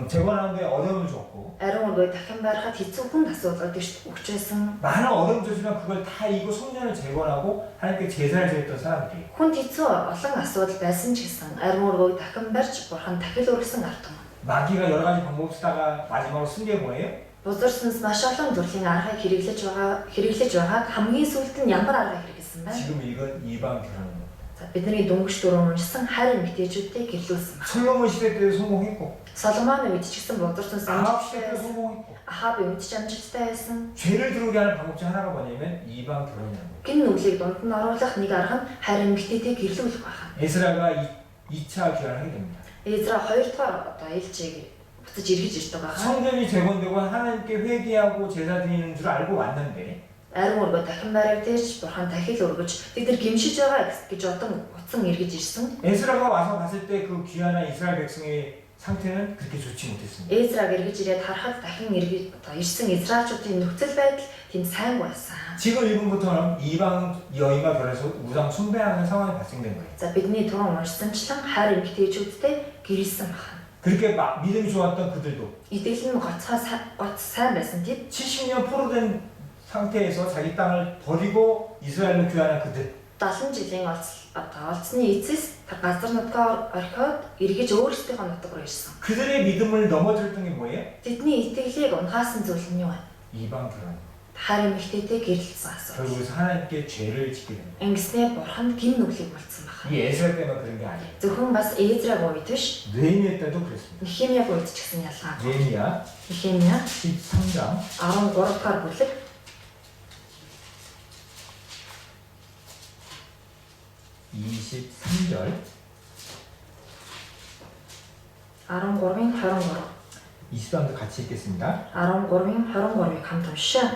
재건하는데 어려움을 줬고 Ариун ургыг дахин барихад хэцүү хүн асуудал өгч байсан. 많은 어려움 줬지만 그걸 다 이기고 성전을 재건하고 하나님께 제사를 드렸던 사람들이 Хүн хэцүү олон асуудал байсан ч гэсэн ариун ургыг дахин барьж Бурхан дахил өргөсөн ард түмэн. 마귀가 여러 가지 방법 쓰다가 마지막으로 쓴 게 뭐예요? Бузарсанс маш олон төрлийн аргыг хэрэглэж байгаад хамгийн сүүлд нь ямар арга хэрэглэсэн бэ? 지금 이건 이방 결혼입니다. За бидний дөнгөж дөрөв уншсан хайр эмэгтэйчүүдтэй гэрлүүлсэн байна. 솔로몬 시대 때도 성공했고 Соломон үед ч гэсэн бузарсанс 아합 시대 амжилттай 때도 байсан. 성공했고 Ахаб үед ч амжилттай байсан. 죄를 들어오게 하는 방법 중 하나가 뭐냐면 이방 결혼이라는 거예요. Гин нүглийг дунд нь оруулах нэг арга нь хайр эмэгтэйтэй гэрлүүлэх байна. 에스라가 2차 귀환을 하게 됩니다. Эзра 2 дахь одоо ээлжийг буцаж эргэж ирдэг байна. 성전이 재건되고 하나님께 회개하고 제사 드리는 줄 알고 왔는데 Ариун ургыг дахин баригдаж Бурхан дахил өргөж тэд нар гимшиж байгаа гэж утсан эргэж ирсэн. 에스라가 와서 봤을 때 그 귀환한 이스라엘 백성의 상태는 그렇게 좋지 못했습니다. Эзраг эргэж ирээд харахад дахин эргэж одоо ирсэн Израильчуудын нөхцөл байдал тэнд сайн байсан. 지금 이분부터는 이방 여인과 결혼해서 우상 숭배하는 상황이 발생된 거예요. За бидний түрүүн уншсанчлан хайр эмэгтэйчүүдтэй гэрэлсэн байна. 그렇게 믿음이 좋았던 그들도 Итгэл нь гот сайн байсан тэд 70년 포로된 상태에서 자기 땅을 버리고 이스라엘로 귀환한 그들 70 жилийн олцны эцэс газар нутгаа орхиод эргэж өөрсдийнхөө нутаг руу ирсэн. 그들의 믿음을 넘어뜨렸던 게 뭐예요? Тэдний итгэлийг унгаасан зүйл нь юу вэ? 이방 결혼. Хайр эмэгтэйтэй гэрэлсэн асуудал. 결국에서 하나님께 죄를 짓게 됩니다. Ингэснээр Бурханд гин нүглийг болцсон байна. 이 에스라 때만 그런 게 아니에요. Зөвхөн бас Эзраг үед биш, 느헤미야 때도 그랬습니다. Нехемиаг үед ч гэсэн ялгаа. 느헤미야 Нехемия 13장 13 дахь бүлэг 23절 13-ийн 23. 23도 같이 읽겠습니다. 13-ийн 23-ыг хамт уншаа.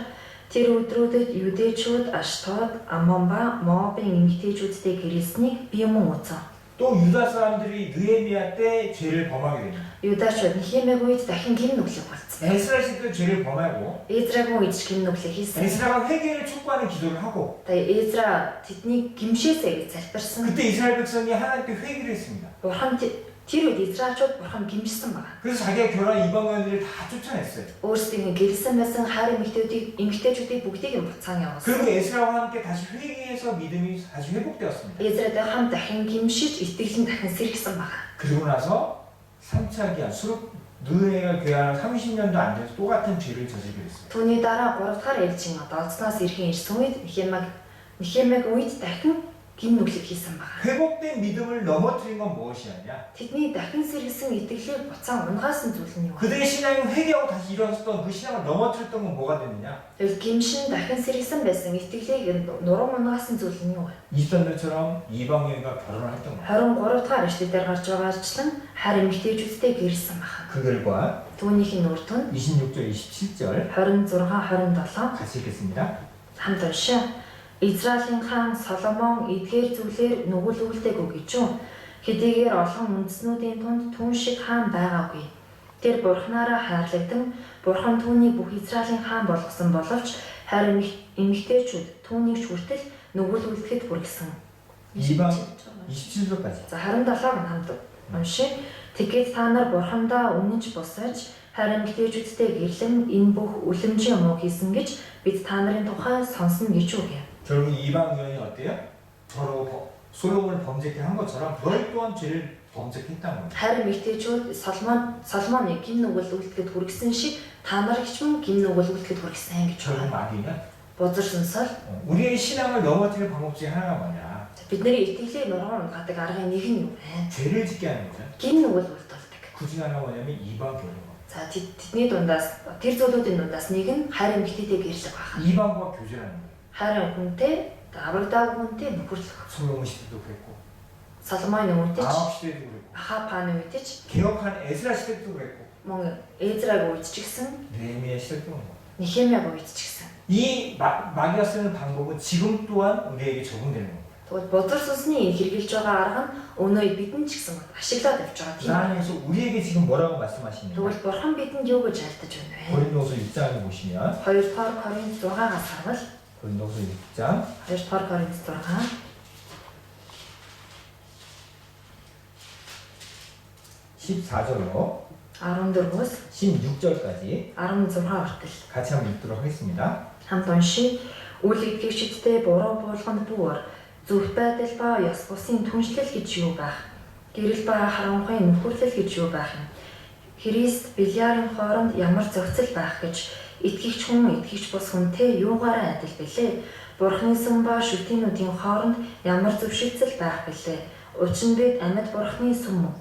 Тэр өдрүүдэд юдэчүүд Аштод, Амон ба Моабын эмэгтэйчүүдтэй гэрэлснийг би мөн үзсэн. 또 유다 사람들이 느헤미야 때 죄를 범하게 됩니다. Юдачууд Нехемиаг үед дахин гин нүглийг болцсон. 에스라 시대 때 죄를 범하고 Эзрагийн үед ч гин нүглийг хийсэн. 에스라가 회개를 촉구하는 기도를 하고 Тэгээ Эзра тэднийг гимшээсэй гэж залбирсан. 그때 이스라엘 백성이 하나님께 회개를 했습니다. Бурхан тэр үед Израильчууд Бурхан гимшсэн байна. 그래서 자기가 결혼한 이방 여인들을 다 쫓아냈어요. Өөрсдийн гэрэлсэн байсан хайр эмэгтэйчүүдийг бүгдийг нь буцаан явуулсан. 그리고 에스라와 함께 다시 회개해서 믿음이 다시 회복되었습니다. Эзратэй хамт дахин гимшиж итгэл нь дахин сэргсэн байна. 그리고 나서 3차 기한 느헤미야가 귀환한 30년도 안 돼서 똑같은 죄를 저지르게 됐어요. Түүний дараа 3 дахь ээлжийн олцноос ирхэн ирсэн үед Нехемиаг үед дахин гин нүглийг хийсэн байна. 회복된 믿음을 넘어뜨린 건 무엇이었냐? Тэдний дахин сэргсэн итгэлийг буцаан унгаасан зүйл нь юу вэ? 그들의 신앙이 회개하고 다시 일어섰던 그 신앙을 넘어뜨렸던 건 뭐가 됐느냐? Тэгвэл гимшин дахин сэргсэн байсан итгэлийг нуруу унгаасан зүйл нь юу вэ? 23절처럼 이방 여인과 결혼을 했던 거예요. 23 дахь эшлэлээр гарч байгаачлан хайр эмэгтэйчүүдтэй гэрэлсэн байна. 그 결과 Түүнийхний үр дүн 26절 27절 26 27 같이 읽겠습니다. хамт уншаа. Израилийн хаан Соломон эдгээр зүйлээр нүгэл-үгэлтэйг гэж юу? Хэдийгээр олон үндэснүүдийн тунд түн шиг хаан байгаагүй. Тэр Бурханаараа хайрлагдан Бурхан түүнийг бүх Израилийн хаан болгосон боловч хайр эмэгтэйчүүд түүнийг хүртэл нүгэл-үлдэхэд хүргэсэн. 이방 27절까지. За 27-г хамт уншия. Тэгээд та нар Бурхандаа үнэнч босож хайр эмэгтэйчүүдтэй гэрлэн энэ бүх үлэмжийн муу хийсэн гэж бид та нарын тухай сонсно гэж үгэй. 결국 이방 여인이 어때요? 서로 솔로몬을 범죄케 한 것처럼 너희 또한 죄를 범죄했다는 겁니다. Харин эмэгтэйчүүд Соломоны гин нүгэл үлдэхэд хүргэсэн шиг та нар ч мөн гин нүгэл үлдэхэд хүргэсэн гэж 결국 байна. 마귀는 Бузар сүнсэл 우리의 신앙을 넘어뜨리는 방법 중에 하나가 뭐냐? бидний итгэлээ нурган гадаг аргын нэг нь юу вэ? 죄를 짓게 하는 거죠. Гин нүгэл үлдүүлдэг. 그 중에 하나가 뭐냐면 이방 결혼. За тэдний дундаас тэр зүйлүүдийн дундаас нэг нь харин эмэгтэйтэй гэрлэг байна. 이방과 교제라는 거예요. Харин хүнтэй аврагдаагүй хүнтэй нөхөрлөх. 솔로몬 시대도 그랬고 Соломоны үедээ ч 아합 시대도 그랬고 Ахапаны үедээ ч 개혁한 에스라 시대도 그랬고 мөн Эзраг үед ч гэсэн 느헤미야 시대도 그런 거예요. Нехемиаг үед ч гэсэн. 이 마귀가 쓰는 방법은 지금 또한 우리에게 적용되는 겁니다. Тэгвэл бузар сүнсний хэрэгжилж байгаа арга нь өнөө бидэнд ч гэсэн ашиглаад явж байгаа тийм. 하나님께서 우리에게 지금 뭐라고 말씀하시느냐? Тэгвэл бурхан бидэнд юу гэж альдаж байна вэ? 고린도서 6장에 보시면 2-р Коринт 6-аас харвал 고린도서 6장 2-р Коринт 6 14절로 14-өөс 16절까지 16 хүртэл 같이 한번 읽도록 하겠습니다. хамт уншия. Үл итгэгчдтэй буруу буулганд бүр зөвхт байдал ба ёс бусын түншлэл гэж юу байх? Гэрэл ба харанхуйн нөхөрлөл гэж юу байх юм? Христ Белиарын хооронд ямар зохицол байх гэж итгэгч хүн итгэгч бус хүнтэй юугаараа адил бэлээ? Бурхны сүм ба шүтэнүүдийн хооронд ямар зөвшөлтсөл байх бэлээ? Учир нь бид амьд бурхны сүм мөн.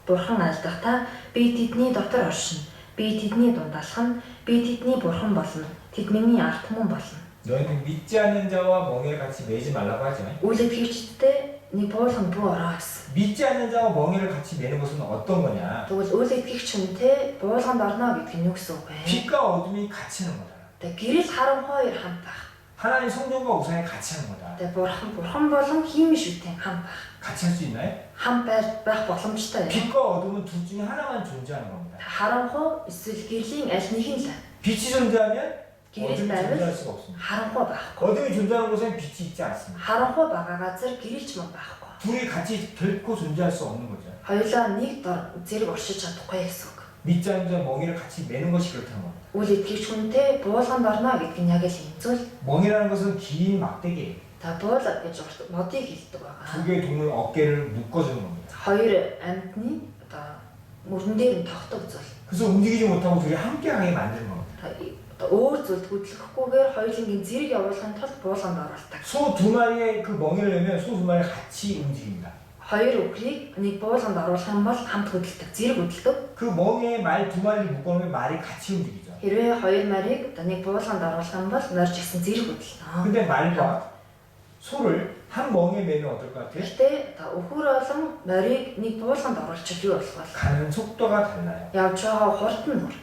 Бурхан алдахдаа би тэдний дотор оршино. Би тэдний дунд алхам, би тэдний бурхан болно. Тэд миний ард түмэн болно. 너희는 믿지 않는 자와 멍에를 같이 매지 말라고 하죠. Үл итгэгчдтэй нэг буулганд бүү ороо гэсэн. 믿지 않는 자와 멍에를 같이 매는 것은 어떤 거냐? Тэгвэл үл итгэгч хүнтэй буулганд орно гэдэг нь юу гэсэн үг вэ? 빛과 어둠이 같이 하는 거다. Тэгээ гэрэл харан хоёр хамт байх. 하나님 성령과 우상이 같이 하는 거다. Тэгээ бурхан болон хиймэн шүтэн хамт байх. 같이 할 수 있나요? Хамт байх боломжтой. 빛과 어둠은 둘 중에 하나만 존재하는 겁니다. Харанхуй эсвэл гэрлийн аль нэг нь л 빛이 존재하면 гэрэл 어둠이 байвал 존재할 수가 없습니다. харанхуй байхгүй. 어둠이 존재하는 곳엔 빛이 있지 않습니다. Харанхуй байгаа газар гэрэлч мөн байхгүй. 둘이 같이 결코 존재할 수 없는 거죠. Хоёулаа нэг дор зэрэг оршиж чадахгүй гэсэн үг. 믿지 않는 자 멍에를 같이 매는 것이 그렇다는 겁니다. Үл итгэгч хүнтэй буулганд орно гэдэг нь яг л энэ зүйл. 멍이라는 것은 긴 막대기예요. Та буулга гэж модыг хэлдэг байгаа. 두 개의 동물 어깨를 묶어주는 겁니다. Хоёр амьтны одоо мөрөн дээр нь тогтдог зүйл. 그래서 움직이지 못하고 둘이 함께하게 만드는 겁니다. Одоо өөр зүйлд хөдлөхгүйгээр хоёулангийн зэрэг явуулахын тулд буулганд оруулдаг. 소 두 마리의 그 멍에를 내면 소 두 마리 같이 움직입니다. Хоёр үхрийг нэг буулганд оруулах юм бол хамт хөдөлдөг, зэрэг хөдөлдөг. 그 멍에 말 두 마리를 묶어놓으면 말이 같이 움직이죠. Хэрвээ хоёр марийг одоо нэг буулганд оруулах юм бол норж гисэн зэрэг хөдөлнө. 근데 말과 소를 한 멍에 매면 어떨 것 같아요? Гэхдээ одоо үхэр болон морийг нэг буулганд оруулчих юу болох вэ? 가는 속도가 달라요. Явж байгаа хурд нь өөр.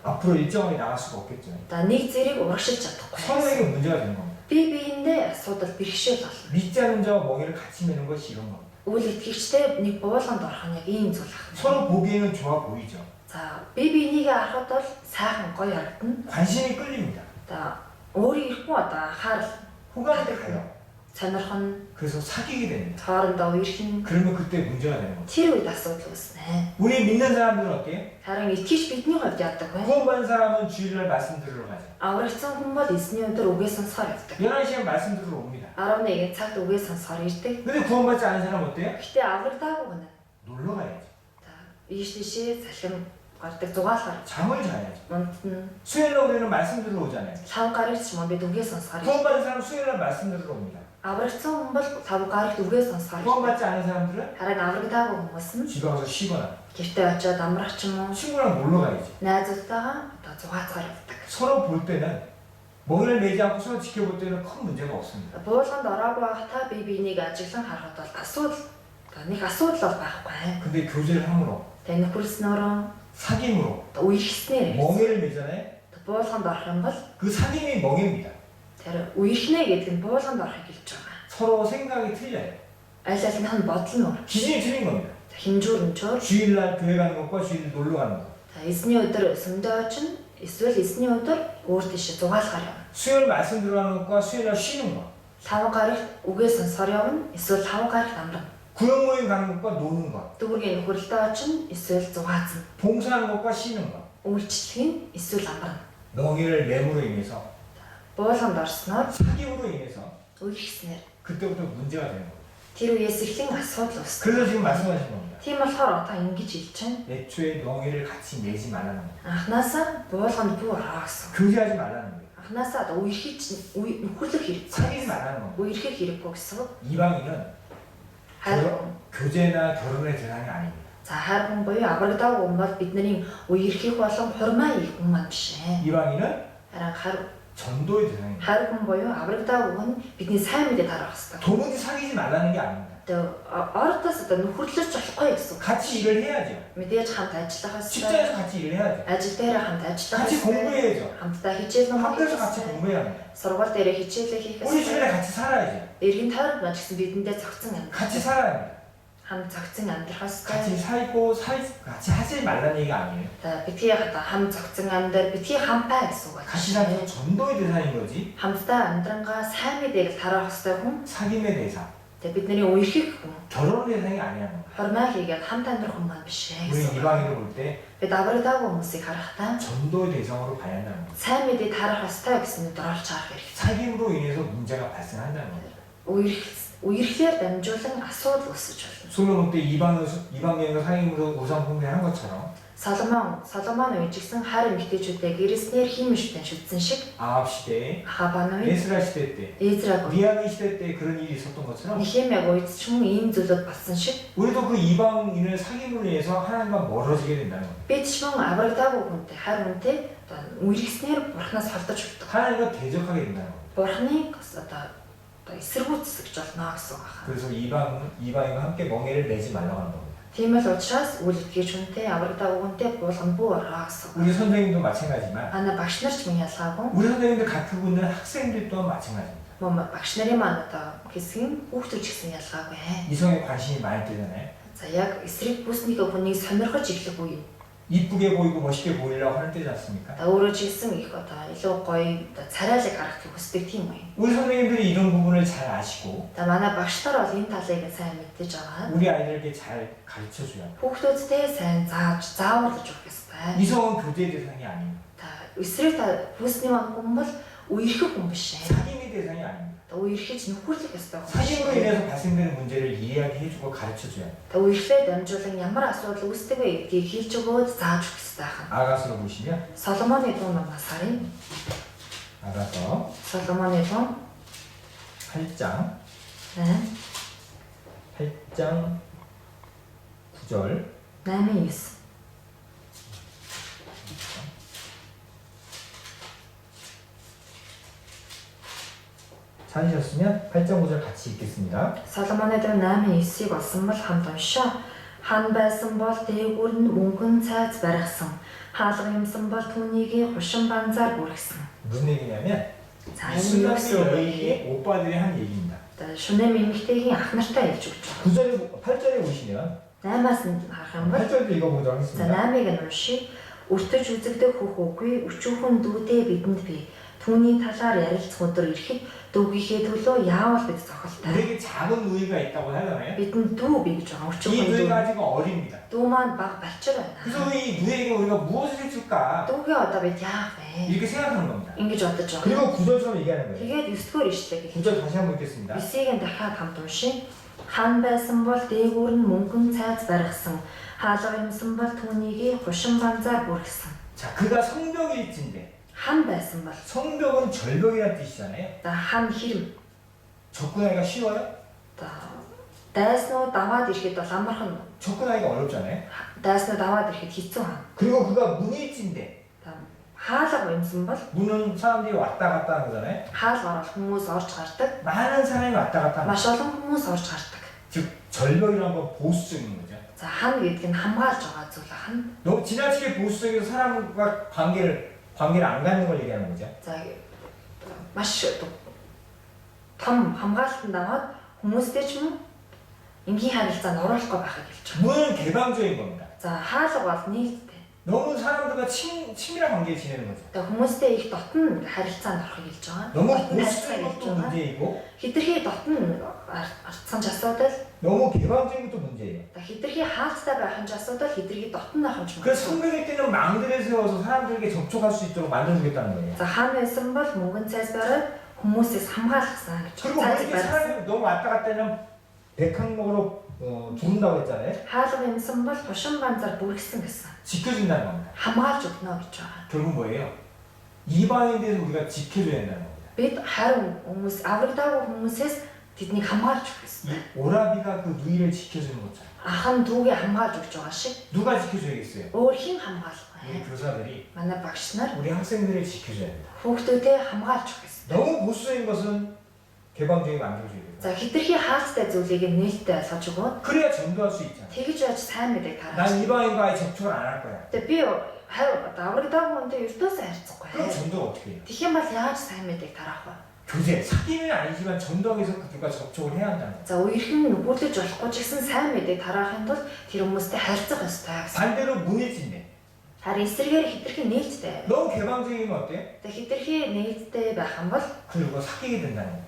앞으로 일정하게 나갈 수가 없겠죠. Одоо нэг зэрэг урагшилж чадахгүй. 서로에게 문제가 되는 겁니다. Би биендээ асуудал бэрхшээл болно. 믿지 않는 자와 멍에를 같이 매는 것이 이런 겁니다. Үл итгэгчтэй нэг буулганд орох нь яг ийм зүйл байна. 서로 보기에는 좋아 보이죠. За би бинийгээ харахад бол сайхан гоё харагдана. 관심이 끌립니다. Одоо өөрийн ирэхгүй одоо анхаарал 호감이 가요. сонирхон 그래서 사귀게 됩니다. хоорондоо үерхэн 그러면 그때 문제가 되는 겁니다. тэр үед асуудал үүснэ. 우리 믿는 사람들은 어때요? Харин итгэж бидний хувьд яадаг вэ? 구원받은 사람은 주일날 말씀 들으러 가죠. Аврагдсан хүн бол эзний өдөр үгээ сонсохоор явдаг. 11시간 말씀 들으러 옵니다. 11 цагт үгээ сонсохоор ирдэг. 근데 구원받지 않은 사람은 어때요? Гэхдээ аврагдаагүй хүн. 놀러 가야죠. За ийш тийшээ салхим гардаг зугаалгаар 잠을 자야죠. мундна 수요일날 우리는 말씀 들으러 오잖아요. 5 гарагч мөн бид үгээ сонсохоор ирдэг. 구원받은 사람은 수요일날 말씀 들으러 옵니다. Аврагдсан хүн бол 5 гарагт үгээ сонсохоор ирдэг. 구원받지 않은 사람들은 Харин аврагдаагүй хүмүүс нь 집에 가서 쉬거나 гэртээ очиод амрах ч юм уу 친구랑 놀러 가야죠. найзуудтайгаа одоо зугаацгаар явдаг. 서로 볼 때는 멍에를 매지 않고 서로 지켜볼 때는 큰 문제가 없습니다. Буулганд ороогүй байхдаа би биенийг ажиглан харахад бол асуудал нэг асуудал бол байхгүй. 근데 교제를 함으로 Тэгээ нөхөрснөөрөө 사귐으로 үерхснээр 멍에를 매잖아요. буулганд орох юм бол 그 사귐이 멍에입니다. тэр үерхнэ гэдэг нь буулганд орохыг хэлж байгаа. 서로 생각이 틀려요. Аль алинх нь бодол нь өөр. 기준이 틀린 겁니다. Хинжүүрэнчөөр 주일날 교회 가는 것과 주일 놀러 가는 것. эзний өдөр сүмдөө очино эсвэл эзний өдөр өөр тийш зугаалгаар явна. 수요일 말씀 들어가는 것과 수요일날 쉬는 것. 5 гарагт үгээ сонсохоор явна эсвэл 5 гарагт амрна. 구역 모임 가는 것과 노는 것. Дүүргийн нөхөрлөлтөө очино эсвэл зугаацна. 봉사하는 것과 쉬는 것. Үйлчлэх нь эсвэл амрна. 멍에를 매므로 인해서 Буулганд орсноор 사귐으로 인해서 үерхснээр 그때부터 문제가 되는 거예요. Тэр үеэс эхлэн асуудал үүсдэг. 그래서 지금 말씀하신 겁니다. Тийм болохоор одоо ингэж хэлж байна. 애초에 멍에를 같이 내지 말라는 거예요. Анханасаа буулганд бүү ороо гэсэн. 교제하지 말라는 거예요. Анханасаа нөхөрлөх хэрэг. 사귀지 말라는 겁니다. Үерхэх хэрэггүй гэсэн. 이방인은 Хайр 교제나 결혼의 대상이 아닙니다. За хайр хүн буюу аврагдаг хүн бол бидний үерхэх болон хурмаа хийх хүн маань биш ээ. 이방인은 Харин 전도의 대상입니다. хайр хүн буюу аврагдаг хүн бидний сайн мэдээ тарах хэрэгтэй. 도무지 사귀지 말라는 게 아닙니다. Тэгээ ордоос одоо нөхөрлөж болохгүй гэсэн. 같이 일을 해야죠. Мэдээж хамт ажиллах хэрэгтэй. 직장에서 같이 일을 해야죠. Ажил дээр хамт ажиллах 같이 공부해야죠. хамтдаа хичээл ном 학교에서 같이 공부해야 합니다. сургууль дээр хичээлээ хийх 우리 주변에 хэрэгтэй. 같이 살아야죠. Эргэн тойрог маань гэсэн бидэндээ цогцсон амьдрах. 같이 살아야 합니다. Хамт цогцсон амьдрах 같이 хэрэгтэй. 살고 같이 하지 말라는 얘기가 아니에요. За битгий одоо хамт цогцсон амьдрал битгий хамтаа гэсэн үг 같이 байна. 살면 전도의 대상인 거지 Хамтдаа амьдрангаа сайн мэдээг тарах хэрэгтэй хүн. 사귐의 대상, Тэгээ бидний үерхэх хүн. 결혼의 대상이 아니라는 거예요. Хормаа хийгээд хамт амьдрах хүн маань биш ээ. 우리 гэсэн үг. 이방인을 볼 때 Бид аврагдаагүй хүмүүсийг харахтаа 전도의 대상으로 봐야 한다는 거예요. сайн мэдээ тарах ёстой гэсэн мэд оролж харах хэрэгтэй. 사귐으로 인해서 문제가 발생한다는 거예요. Үерхлээр дамжуулан асуудал үүсэж болно. 솔로몬 때 이방인과 사귐으로 우상 숭배한 것처럼 Соломон үеижсэн хайр эмэгтэйчүүдээ гэрээснээр хиймэштэн шүтсэн шиг 아합 시대에 Хаван үе, 에스라 시대 때 Эзраг үе, 미야기 시대 때 그런 일이 있었던 것처럼 Нехемиаг үед ч юм ийм зүйлүүд болсон шиг 우리도 그 이방인을 사귐으로 인해서 하나님과 멀어지게 된다는 거예요. бид ч мөн аврагдаагүй хүнтэй хайр хүнтэй одоо үерхснээр бурхнаас холдож өгдөг. 하나님과 대적하게 된다는 거예요. Бурхныг одоо эсэргүүцсэж болно гэсэн үг байна. 그래서 이방인과 함께 멍에를 내지 말라고 하는 겁니다. Тийм л учраас үйл итгэж хүнтэй аврагдаагүй хүнтэй буулган бүү ороо гэсэн үг. 우리 선생님도 마찬가지지만 Ана багш нар ч мөн ялгаагүй. 우리 선생님들 같은 분들 학생들 또한 마찬가지입니다. Мөн багш нарын маань одоо хэсэг нь хүүхдүүд ч гэсэн ялгаагүй. 이성에 관심이 많이 뜨잖아요. За яг эсрэг бүснийг хүнийг сонирхож эхлэх үе. 이쁘게 보이고 멋있게 보이려고 하는 때지 않습니까? Өөрөө ч гэсэн их одоо илүү гоё одоо царайлаг харахыг хүсдэг тийм үе. 우리 선생님들이 이런 부분을 잘 아시고 За манай багш нар бол энэ талыг сайн мэдээж байгаа. 우리 아이들에게 잘 가르쳐줘야 합니다. Хүүхдүүдтэй сайн зааварлаж өгөх ёстой. 이성은 교제 대상이 아닙니다. Та эсрэг та бүсний маань хүн бол үерхэх хүн биш ээ. 사귐의 대상이 아닙니다. Та үерхэж нөхөрлөх ёстой хүн. 사귐으로 인해서 발생되는 문제를 이야기해주고 가르쳐줘야 합니다. Та үерхлээ дамжуулан ямар асуудал үүсдэг вэ гэдгийг хэлж өгөөд зааж өгөх ёстой байна. 아가서로 бо시면 Соломоны дуу номоос харъя. 아가서 Соломоны дуу 8장 8장 9절 8-9. 찾으셨으면 8장 9절 같이 읽겠습니다. Соломоны дуу 8-9-ыг олсон бол хамт уншаа. Хан байсан бол дээгүүр нь мөнгөн цайз барихсан. Хаалга юмсан бол түүнийг хушин банзаар бүргсэн. 무슨 얘기냐면 За энэ юу гэсэн үг вэ? 이스라엘의 오빠들이 한 얘기입니다. Шүнэм эмэгтэйгийн ах нартай хэлж өгч байгаа. 9절에 8절에 보시면 8-аас нь харах юм бол 8절도 읽어보도록 за 하겠습니다. 8-ыг нь уншия. Өртөж үзэгдэх хүүхүүгүй өчүүхэн дүүдээ бидэнд бий. Түүний талаар ярилцах өдөр ирэхэд дүүгийнхээ төлөө яавал бид цохолтой. 우리에게 작은 누이가 있다고 하잖아요. Бидэнд дүү бий гэж байгаа. 이 Өчүүхэн 누이가 дүү. 아직 어립니다. Дүү маань баг балчир байна. 그래서 이 누이에게 우리가 무엇을 해줄까 Дүүгээ одоо бид яах вэ? 이렇게 생각하는 겁니다. Ингэж бодож байгаа. 그리고 9절처럼 얘기하는 거예요. Тэгээд 9-р ишлэг хэлж 9절 다시 한번 읽겠습니다. 9-ыг дахиад хамт уншия. Хан байсан бол дээгүүр нь мөнгөн цайз барихсан. Хаалга юмсан бол түүнийг хушин банзаар бүргсэн. 자, 그가 성벽일진데 Хан байсан бол 성벽은 절벽이라는 뜻이잖아요. за хан хэрэв 접근하기가 쉬워요? за дайснуу даваад ирэхэд бол амархан 접근하기가 어렵잖아요. дайснуу даваад ирэхэд хэцүү хаа. 그리고 그가 문일진데 Хаалга юмсан бол 문은 사람들이 왔다 갔다 하는 거잖아요. хаалгаар хүмүүс орж гардаг. 많은 사람이 왔다 갔다 하는 거죠. Маш олон хүмүүс орж гардаг. 즉 절벽이라는 건 보수적인 거죠. За хан гэдэг нь хамгаалж байгаа зүйл хан. 너무 지나치게 보수적이어서 사람과 관계를 안 갖는 걸 얘기하는 거죠. За маш том хамгаалтанд аваад хүмүүстэй ч юм энгийн харилцаанд оруулахгүй байхыг хэлж байгаа. 문은 개방적인 겁니다. За хаалга бол нийтдээ. 너무 사람들과 친밀한 관계를 지내는 거죠. Тэгээ хүмүүстэй их дотн харилцаанд орохыг хэлж байгаа. 너무 Дотн 보수적인 харилцаа хэлж 것도 байгаа. 문제이고 Хитрхи дотн ардсан ч асуудал, 너무 개방적인 것도 문제예요. хитрхи хаалттай байх нь ч асуудал, хитрхи дотн байх нь ч 그래서 문제. 성벽일 때는 망들을 세워서 사람들에게 접촉할 수 있도록 만들어주겠다는 거예요. За хан байсан бол мөнгөн цайз бараад хүмүүсээс хамгаалсан гэж. 그리고 Цайз 이렇게 барьсан. 사람이 너무 왔다 갔다 하면 백항목으로 부른다고 했잖아요. хаалга юмсан бол тушин ганцаар бүргсэн гэсэн. 지켜준다는 겁니다. хамгаалж өгнө гэж байгаа. 결국 뭐예요? 이방인에 대해서 우리가 지켜줘야 된다는 겁니다. Бид харин хүмүүс аврагдаагүй хүмүүсээс тэднийг хамгаалж өгөх 이 ёстой. 오라비가 그 누이를 지켜주는 것처럼 Ах нь дүүгээ хамгаалж өгч байгаа шиг 누가 지켜줘야겠어요? өөр хэн хамгаалах 우리 вэ? 교사들이 Манай багш нар 우리 학생들을 지켜줘야 된다. хүүхдүүдээ хамгаалж өгөх ёстой. 너무 보수적인 것은 개방적인 만들어줘야 된다. За хитрхи хаалттай зүйлийг нээлттэй ойлгож өгөөд 그래야 전도할 수 있잖아. тэгж байж сайн мэдээг 난 тарааж. 이방인과 아예 접촉을 안 할 거야. Тэгээ би аврагдаагүй хүнтэй ертөөсөө харьцахгүй. 그럼 전도가 어떻게 해요? Тэгэх юм бол яаж сайн мэдээг тараах вэ? 교제, 사귀는 아니지만 전도하기 위해서 그들과 접촉을 해야 한다는 거야. За үерхэн нөхөрлөж болохгүй ч гэсэн сайн мэдээг тараахын тулд тэр хүмүүстэй харьцах ёстой гэсэн. 반대로 문해진대. Харин эсрэгээр хитрхи нээлттэй. 너무 개방적이면 어때? Тэгээ хитрхи нээлттэй байх юм бол 그리고 사귀게 된다는 거야.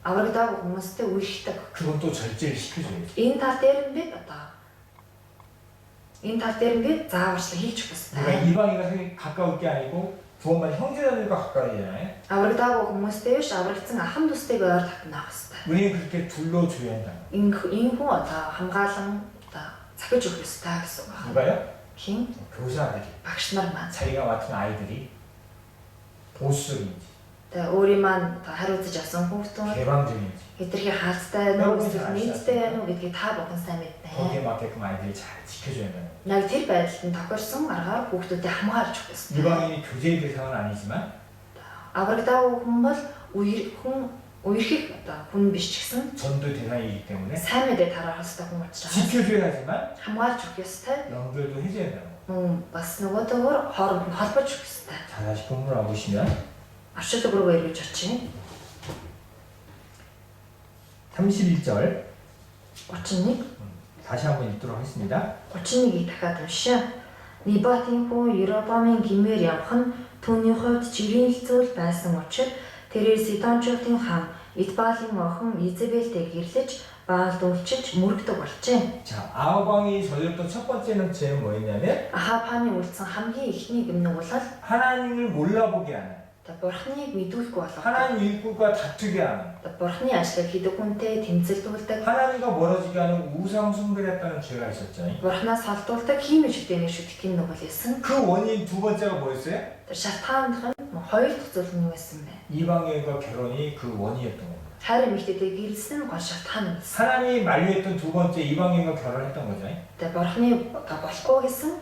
аврагдаагүй хүмүүстэй үерхдэг. 그건 또 절제를 시켜줘야지. Энэ тал дээр нь бид зааварчлал хийж өгөх 우리가 ёстой. 이방인과 가까울 게 아니고 부모만 형제자들과 가까이잖아요. Аврагдаагүй хүмүүстэй биш аврагдсан ахын дүүстэйг ойр татнах ёстой. 우리는 그렇게 둘러줘야 한다. Энэ хүн хамгаалan захиж өгөх ёстой гэсэн үг байна. 누가요? Хин 교사들이. багш нар маань. 자기가 맡은 아이들이 보수적인지 Тэгээ өөрийн маань хариуцаж авсан хүүхдүүд 개방적인지 хитрхи хаалттай нөө эсвэл нийттэй байна уу гэдгийг та бүхэн сайн мэднэ. 거기에 맞게끔 아이들이 잘 지켜줘야 된다. Яг тэр байдалд нь тохирсон аргаар хүүхдүүдэд хамгаалж өгөх ёстой. 이방인이 교제의 대상은 아니지만 Аврагдаагүй хүн бол үерхэх хүн биш ч гэсэн 전도 대상이기 때문에 сайн мэдээ тараах ёстой хүн учраас 지켜줘야 하지만 хамгаалж өгөх ёстой. 연결도 해줘야 된다. Бас нөгөөдөөр хооронд нь холбож өгөх ёстой. 자, 다시 본문을 보시면 Орчуулга руу эргэж очие. 31절 31 다시 한번 읽도록 하겠습니다. 31-ийг дахиад уншия. Небатийн хүү Еробамын гимээр явах нь түүний хувьд жирийн зүйл байсан учраас тэрээр Сидончуудын хаан Идбаалын охин Изебелтэй гэрлэж Баалд үйлчилж мөрөгдөг болжээ. 자, 아합왕이 저질렀던 첫 번째는 죄는 뭐였냐면 Ахаб хааны үлдсэн хамгийн ихний гэмнүг бол 하나님을 몰라보게 하는, Бурхныг мэдүүлэхгүй болох. 하나님 일꾼과 다투게 하는, Бурхны ажлыг хийдэг хүнтэй тэмцэлдүүлдэг. 하나님과 멀어지게 하는 우상 숭배를 했다는 죄가 있었죠. Бурхнаас холдуулдаг хиймэл шүтэний шүтгэх юм нэг байсан. 그 원인 두 번째가 뭐였어요? Тэр шалтгаандах нь хоёр дахь зүйл нь юу байсан бэ? 이방인과 결혼이 그 원인이었던 겁니다. Хайр эмэгтэйтэй гэрэлсэн нь гол шалтгаан байсан. 하나님이 만류했던 두 번째 이방인과 결혼했던 거죠. Тэгээ Бурхны болохгүй гэсэн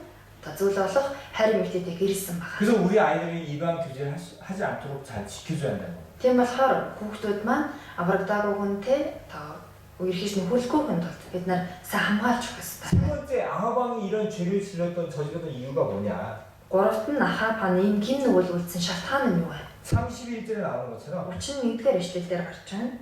зүйл болох хайр эмэгтэйтэй гэрэлсэн байна. 그래서 우리 아이들이 이방 교제를 하지 않도록 잘 지켜줘야 한다는 거예요. Тийм болохоор хүүхдүүд маань аврагдаагүй хүнтэй үерхийж нөхөрлөхгүй хүн тулд бид нар сайн хамгаалж өгөх 세 ёстой. 번째 아합왕이 이런 죄를 저질렀던 이유가 뭐냐? Гуравт нь Ахаб хааны ийм гин нүгэл үлдсэн шалтгаан нь юу вэ? 31절에 나오는 것처럼 31-р эшлэлдэр гарч байна.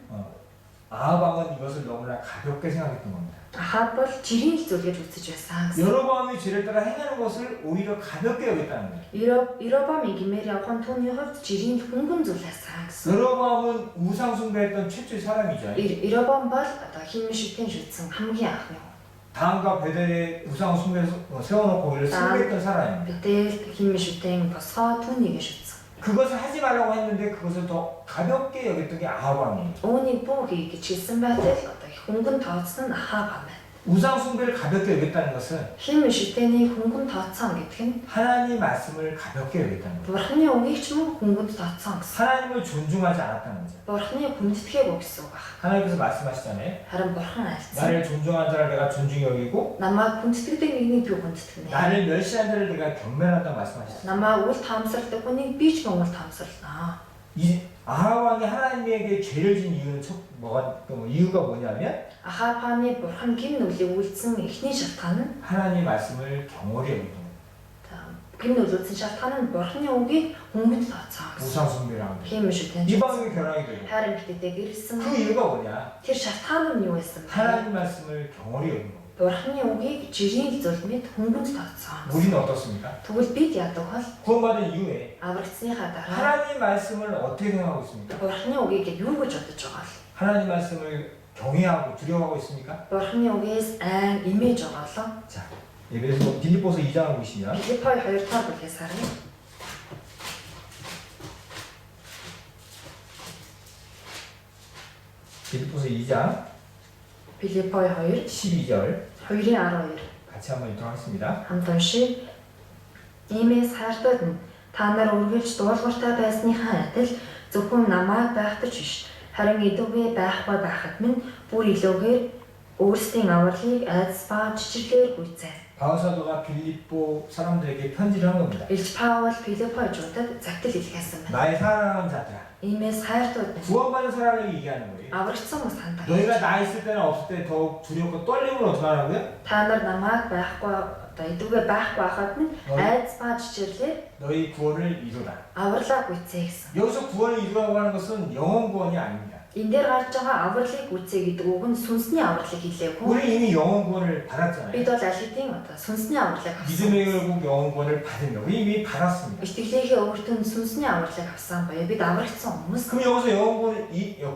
아합왕은 이것을 너무나 가볍게 생각했던 겁니다. Ахаб бол жирийн л зүйл гэж үзэж байсан гэсэн. 여로보암이 죄를 따라 행하는 것을 오히려 가볍게 여겼다는 거예요. Еробамын гимээр явах нь түүний хувьд жирийн л хөнгөн зүйл байсан гэсэн. 여로보암은 우상 숭배했던 최초의 사람이죠. Еробам бол хинмэн шүтэн шүтсэн хамгийн анхны хүн. 다음과 베델에 우상 숭배를 세워놓고 오히려 숭배했던 사람입니다. Бэтэл хинмэн шүтэн босгоо түүнийг шүтсэн. 그것을 하지 말라고 했는데 그것을 더 가볍게 여겼던 게 아합왕이에요. Үүнийг бүү хийх гэж хэлсэн байтал хөнгөн тооцсон нь Ахаб байна. 우상 숭배를 가볍게 여겼다는 것은 Хинмэн шүтэний хөнгөн тооцсон гэдэг нь 하나님 말씀을 가볍게 여겼다는 거예요. Бурхны үгийг ч мөн хөнгөнд тооцсон гэсэн. 하나님을 존중하지 않았다는 거죠. Бурхны хүндэтгээгүй гэсэн үг байна. 하나님께서 말씀하시잖아요. Харин Бурхан альцсан. 나를 존중한 자를 내가 존중히 여기고 Намайг хүндэтгдэг нэгнийг би хүндэтгэнэ. 나를 멸시한 자를 내가 경멸한다고 말씀하셨어요. Намайг үл таамсарладаг хүнийг би ч үл таамсарлаа. 이 아합왕이 하나님에게 죄를 진 이유는 이유가 뭐냐면 Ахаб хааны Бурхан гим нүглийг үйлдсэн эхний шалтгаан нь 하나님 말씀을 경홀히 여겼던 거예요. гим нүгэл үйлдсэн шалтгаан нь Бурханы үгийг хөнгөнд тооцсон гэсэн. 우상 숭배라는 거예요. Тийм шүү дээ. 이방인이 결혼하게 되고 хайр эмэгтэйтэй гэрэлсэн. 그 이유가 뭐냐? Тэр шалтгаан нь юу байсан бэ? 하나님 말씀을 경홀히 여긴 거예요. Бурханы үгийг жирийн зүйл мэд хөнгөнд тооцсон. 우리는 어떻습니까? Тэгвэл бид яадаг бол 구원받은 이후에 аврагдсныхаа дараа 하나님 말씀을 어떻게 생각하고 있습니까? Бурханы үгийг юу гэж бодож байгаа вэ? 하나님 말씀을 경외하고 두려워하고 있습니까? Бурханы үгээс айн имэж байгаа лоо. 자, 예배에서 빌립보서 2장을 보시면 Филиппой 2-р бүлгээс харъя. 빌립보서 2장 Филиппой 2 12절 2:12 같이 한번 읽도록하겠습니다. хамт уншия. Иймээс хайртууд нь та нар үргэлж дуулууртай байсныхаа адил зөвхөн намайг байхтаж биш харин идэвхтэй байхгүй байхад минь бүр илүүгээр өөрсдийн авралыг айдас ба чичирлээр гүйцээ. 바울 사도가 빌립보 사람들에게 편지를 한 겁니다. Илж Паул Филиппойчуудад загтал илгээсэн байна. 나의 사랑하는 자들아, Иймээс хайртууд нь 구원받은 사람에게 얘기하는 거예요. аврагдсан хүмүүс хандаа. 너희가 나 있을 때나 없을 때 더욱 두렵고 떨림을 어떻게 하라고요? Та нар намайг байхгүй одоо идэвхтэй байхгүй байхад минь айдас ба чичирлээр 너희 구원을 이루라. авралаа гүйцээ гэсэн. 여기서 구원을 이루라고 하는 것은 영원 구원이 아닙니다. Энэ дээр гарч байгаа авралыг гүйцээ гэдэг үг нь сүнсний авралыг хэлээгүй. 우리 이미 영원 구원을 받았잖아요. Бид бол аль хэдийн одоо сүнсний авралыг авсан. 믿음의 결국 영원 구원을 받은 거. 우리 이미 받았습니다. Итгэлийнхээ өөртөө сүнсний авралыг авсан боёо бид аврагдсан хүмүүс. 그럼 여기서 영원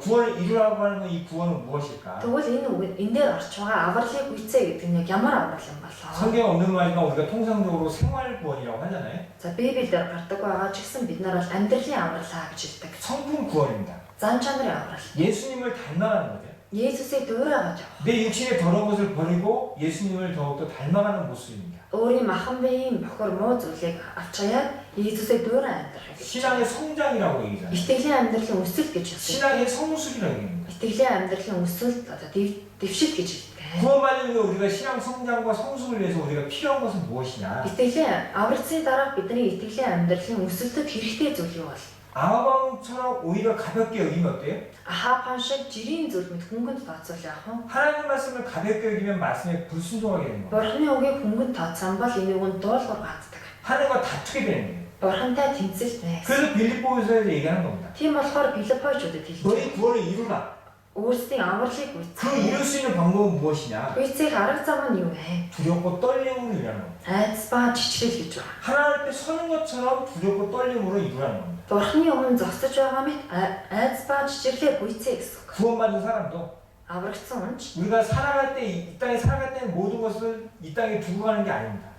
구원을 이루라고 하는 건 이 구원은 무엇일까? Тэгвэл энэ дээр гарч байгаа авралыг гүйцээ гэдэг нь яг ямар аврал юм болоо? 성경에 없는 말이지만 우리가 통상적으로 생활 구원이라고 하잖아요. За Библиэлд гардаг байгаа ч гэсэн бид нар бол амьдралын авралаа гэж хэлдэг. 성품 구원입니다. Зан чанарын аврал. 예수님을 닮아가는 거죠. Есүсийг дөөрөөж авах. 내 육신의 더러운 것을 버리고 예수님을 더욱더 닮아가는 모습입니다. Өөрийн махан биеийн бохор муу зүйлийг авчаяад Есүсийг дөөрөө амьдрах. 신앙의 성장이라고 얘기잖아요. Итгэлийн амьдралын өсөлт гэж хэлдэг. 신앙의 성숙이라고 얘기합니다. Итгэлийн амьдралын өсөлт одоо дэвшил гэж хэлдэг. 구원받은 후에 우리가 신앙 성장과 성숙을 위해서 우리가 필요한 것은 무엇이냐? Итгэлийн аврагдсны дараа бидний итгэлийн амьдралын өсөлтөд хэрэгтэй зүйл юу бол? 아하방처럼 오히려 가볍게 여기면 어때요? Ахапан шиг жирийн зүйл мэд хөнгөнд тооцвол яах вэ? 하나님 말씀을 가볍게 여기면 말씀에 불순종하게 되는 거예요. Бурхны үгийг хөнгөнд тооцсон бол энэ үгэнд дуулуур гаддаг. 하나님과 다투게 되는 거예요. Бурхантай тэмцэлтнэ. 그래서 빌립보에서 얘기하는 겁니다. Тийм болохоор Филиппойчуудад хэлж 너희 구원을 이루라. өөрсдийн авралыг 그 гүйцээх. 이룰 수 있는 방법은 무엇이냐? Гүйцээх арга зам нь юу вэ? 두렵고 떨림으로 일하는 겁니다. Айдас ба чичрэл гэж байна. 하나님 앞에 서는 것처럼 두렵고 떨림으로 일하는 겁니다. Бурхны өмнө зогсож байгаа мэт айдас ба чичрлээ гүйцээх гэсэн үг. 구원받은 사람도 Аврагдсан хүн ч 우리가 살아갈 때 이 땅에 살아갈 때는 모든 것을 이 땅에 두고 가는 게 아닙니다.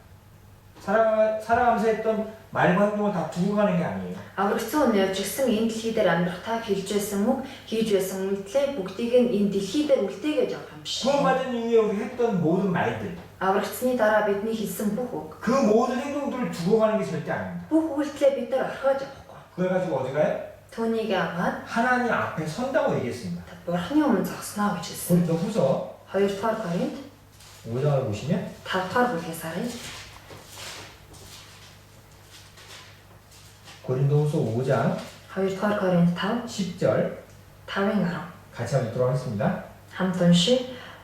살아가면서 했던 말과 행동을 다 두고 가는 게 아니에요. аврагдсан хүн явж гисэн энэ дэлхий дээр амьдрахтаа хэлж байсан үг, хийж байсан үйлдэлээ бүгдийг нь энэ дэлхий дээр үлдээгээд явах юм биш. 구원받은 이후에 우리 했던 모든 말들, Аврагдсны дараа бидний хэлсэн бүх үг, 그 모든 행동들을 두고 가는 게 절대 아닙니다. бүх үйлдэлээ бид нар орхиож явахгүй. 그래가지고 어디 가요? Түүнийг аваад 하나님 앞에 선다고 얘기했습니다. Бурхны өмнө зогсноо гэж хэлсэн. 고린도 후서 2-р Коринт 5장을 보시면 5-р бүлгээс харъя. 고린도 후서 5장 2-р Коринт 5 10절 5-ын 10. 같이 한번 읽도록 하겠습니다. Хамт уншия.